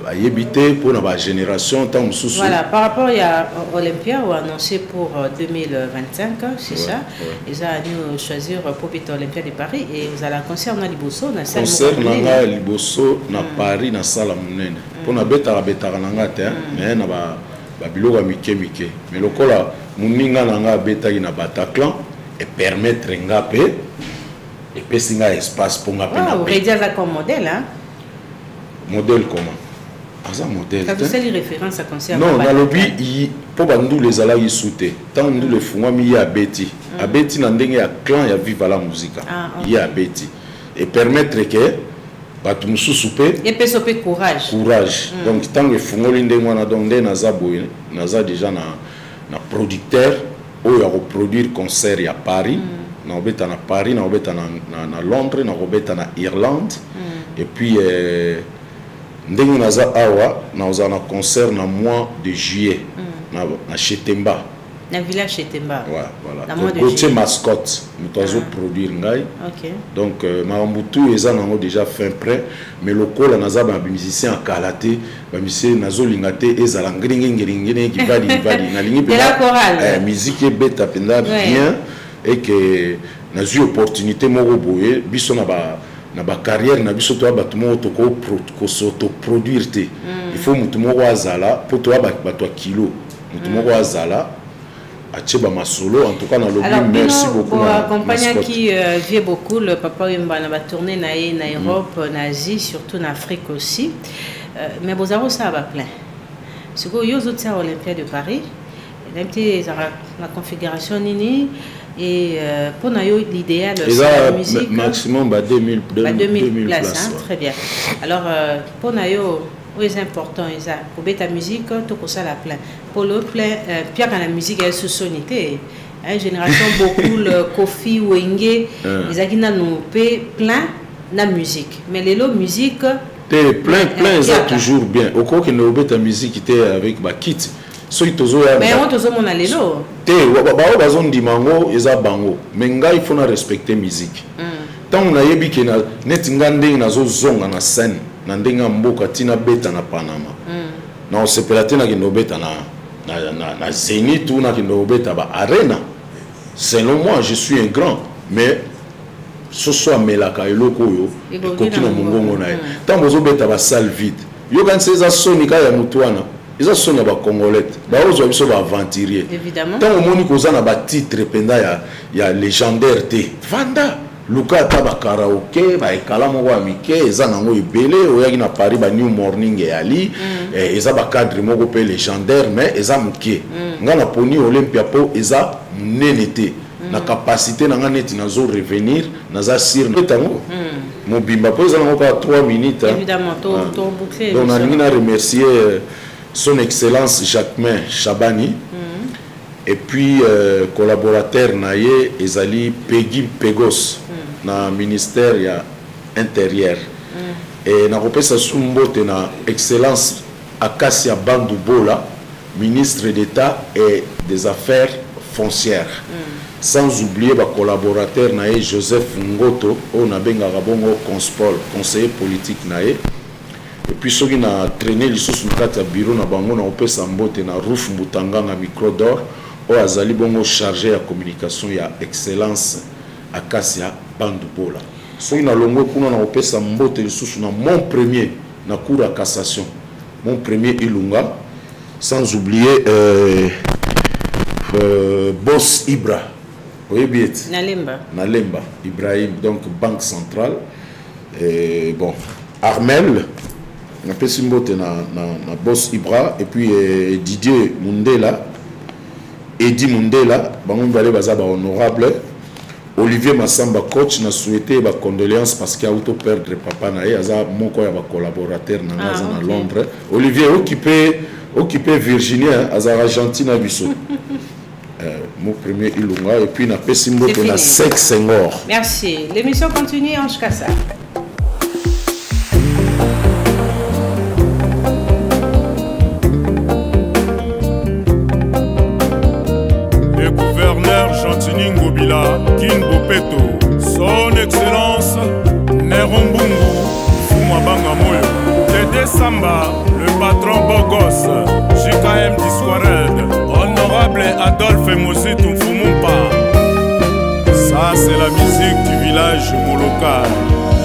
[SPEAKER 2] ayébité pour la génération tant sous.
[SPEAKER 1] Voilà, par rapport à Olympia ou annoncé pour 2025, c'est ça. Ils ont choisir pour Olympia de Paris et vous allez concert na Liboso na salle.
[SPEAKER 2] Concert na Liboso na Paris na salle munene. Pour na beta nanga te mais na ba biloko mike mais lokola muninga nanga beta ina Bataclan et permettre ngape et puis c'est un espace pour nga
[SPEAKER 1] pena. Vous avez ça comme modèle, hein?
[SPEAKER 2] Modèle comment? Ah, modèle.
[SPEAKER 1] Quand vous avez référence à concert.
[SPEAKER 2] Non, dans le but, pour nous les ala y sauter. Tant nous le font, il y a Betty. À Betty, dans le clan, il y a vivre la musique. Il y a Betty. Et permettre que tout nous souper.
[SPEAKER 1] Et peut souper courage.
[SPEAKER 2] Courage. Donc tant que font l'inde moi donc des naza boy, naza déjà na producteur où il y a reproduire concert à Paris. Na obeta na Paris, na obeta na Londres, na obeta na Irlande. Et puis ndenge naza awa naza na concert na mois de juillet na Chetemba.
[SPEAKER 1] Na village Chetemba.
[SPEAKER 2] Ouais, voilà. Donc côté mascotte, nous avons produire ngai. OK. Donc Marambutu eza nango déjà fin prêt, mais lokola naza ba musicien à Kalaté, ba musicien nazo lingate ezala ngringingringine qui va na lingi
[SPEAKER 1] de la chorale.
[SPEAKER 2] Musique est bête penda bien et que nazu opportunité moko boye biso na ba carrière na biso to ba tumo to ko s'auto produire te. Il faut mutu moko azala pour toi ba to kilo. Mutu moko azala Acheba Masolo, en tout cas dans le
[SPEAKER 1] alors,
[SPEAKER 2] merci beaucoup.
[SPEAKER 1] Pour accompagner qui vit beaucoup, le papa Yumba va tourner en Europe, en Asie, surtout en Afrique aussi. Mais vous avez ça va plein. Ce que vous avez aussi à l'Olympiade de Paris, la configuration nini et pour nous l'idéal c'est la musique.
[SPEAKER 2] Maximum 2000
[SPEAKER 1] places. Très bien. Alors pour nous oui, c'est important, pour la musique, tout ça la plein. Pour le plein, Pierre quand la musique est sous sonité. Une génération beaucoup le Kofi Wenge, les agina nous plein la musique. Mais les lots musique
[SPEAKER 2] plein ça toujours bien. Au cas que nous ta musique était avec ma kit. So itozo ya.
[SPEAKER 1] Mais on tozo mon alelo.
[SPEAKER 2] Ba bazon dimango eza bango. Mais nga il faut na respecter musique. Tant on a yebi que na net ngande na zo zonga na scène. Nandenga mboka tina beta na Panama. Na osepelate na kindo beta na Zénith ou na kindo beta ba Arena. Selon moi, je suis un grand, mais ce soit melaka eloko yo kokina mungongo na ye. Tant bozo beta ba salle vide. Yo kan seza sonika ya mutuana. Ils sont ba congolais. Ba ozo biso ba aventurier.
[SPEAKER 1] Évidemment.
[SPEAKER 2] Tant au moni kozana ba titre penda ya légendaire te. Vanda Luka taba karaoke ba ekala moko ya mike eza nango ebele oyaki na Paris ba New Morning et Ali eza ba cadre moko pe légendaire mais eza muke nga na poni Olympia po eza nenete na capacité na nga neti nazo revenir naza sir na tango mobimba po eza nango ka 3 minutes
[SPEAKER 1] évidemment to boucler
[SPEAKER 2] donc na ngi na remercier son excellence Jacquemain Chabani et puis collaborateur naye ezali Peggy Pegos na ministère ya intérieur et na kopesa sumbote na excellence Akasia Bandubola ministre d'État et des affaires foncières sans oublier ba collaborateur naye Joseph Ngoto on a benga bongo Conspol conseiller politique naye et puis soki na traîner lisusu nakati ya bureau na bango na kopesa mbote na Ruf Mbutanga na micro d'or o azali bongo chargé ya communication ya excellence Akasia Bandubola. So ina longo kuna na opesa mbote lisusu na mon premier na cour à cassation. Mon premier Ilunga sans oublier Boss Ibra. Oui bien. Nalemba Ibrahim donc banque centrale et bon Armel na pesi mbote na Boss Ibra et puis Didier Mundela Eddie Mundela bango balé bazaba honorable Olivier Massamba coach na souhaité ba condoléances parce qu'il a auto perdre papa na aza moko ya ba collaborateur na ngaza na Londres. Olivier occupé Virginia aza Argentine biso. Mon premier Ilunga et puis na pesimbo na Sex Senghor.
[SPEAKER 1] Merci. L'émission continue en jusqu'à ça.
[SPEAKER 21] Chantini Ngobila, King Bopeto, son excellence, Nerombungu, Fumabanga Moyo, Dédé Samba, le patron Bogos, JKM Disquared, honorable Adolphe Mositou Fumumpa. Ça c'est la musique du village Moloka,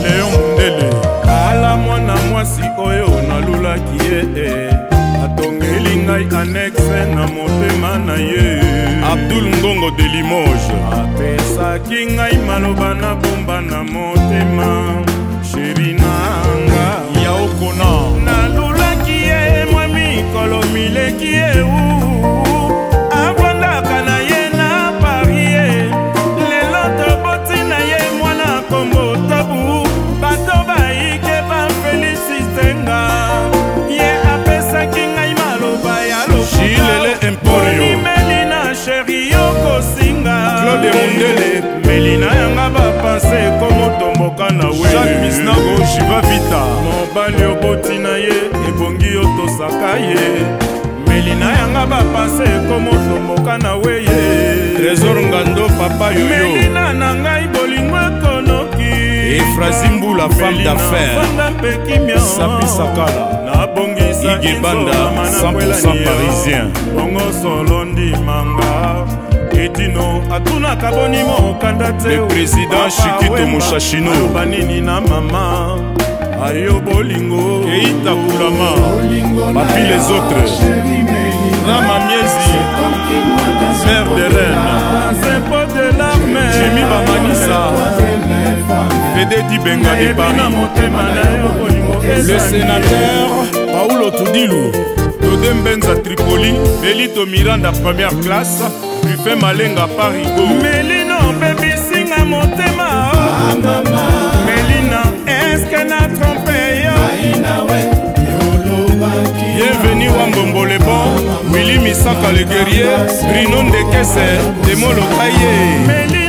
[SPEAKER 21] Léon Mundele. Kala mwana mwasi oyo na lula kiye, atongeli ngai annexe na motema na ye. Abdul Ngongo de Limoges.
[SPEAKER 4] apesaki ngai maloba na bomba na motema sheri nanga
[SPEAKER 21] Yaokona
[SPEAKER 4] nalulaki ye mwa mikolo mileki ye avandaka na ye na parie lelo toboti na ye mwana kombo tabu bato bayike bafelisitenga ye apesaki ngai maloba ya
[SPEAKER 21] Chilele Emporio
[SPEAKER 4] Melina sheri yokosinga
[SPEAKER 21] Claude Mundele
[SPEAKER 4] Melina yanga bapanse komotomboka na we
[SPEAKER 21] Jacques Misnago Shiva Vita
[SPEAKER 4] mobali oboti na ye ebongi yo tosaka ye Melina yanga bapanse komotomboka na we ye
[SPEAKER 21] Trésor Ngando Papa Yoyo
[SPEAKER 4] Melina na ngai bolingo ekonoki
[SPEAKER 21] Efrazimbu la femme d'affaires Sapi Sakala Ige Banda 100% parisien
[SPEAKER 4] bongo solo ndimanga etino atunaka boni mokanda te
[SPEAKER 21] le président Chikito Mushashino
[SPEAKER 4] banini na mama ayo bolingo
[SPEAKER 21] Keita Kulama Papi les autres Rama Miezi Mère de Reine
[SPEAKER 4] Zempo de la mer
[SPEAKER 21] Jimmy Bamanisa Fede Dibenga de Paris Le sénateur Paulo Tudilou Todem Benza Tripoli Belito Miranda première classe Buffet Malenga Parigo
[SPEAKER 4] Melino baby singa motema Melina est-ce que na trompé
[SPEAKER 21] Bienvenue Wambombo le bon Willy Misaka le guerrier Bruno Ndekese Demo Lokaye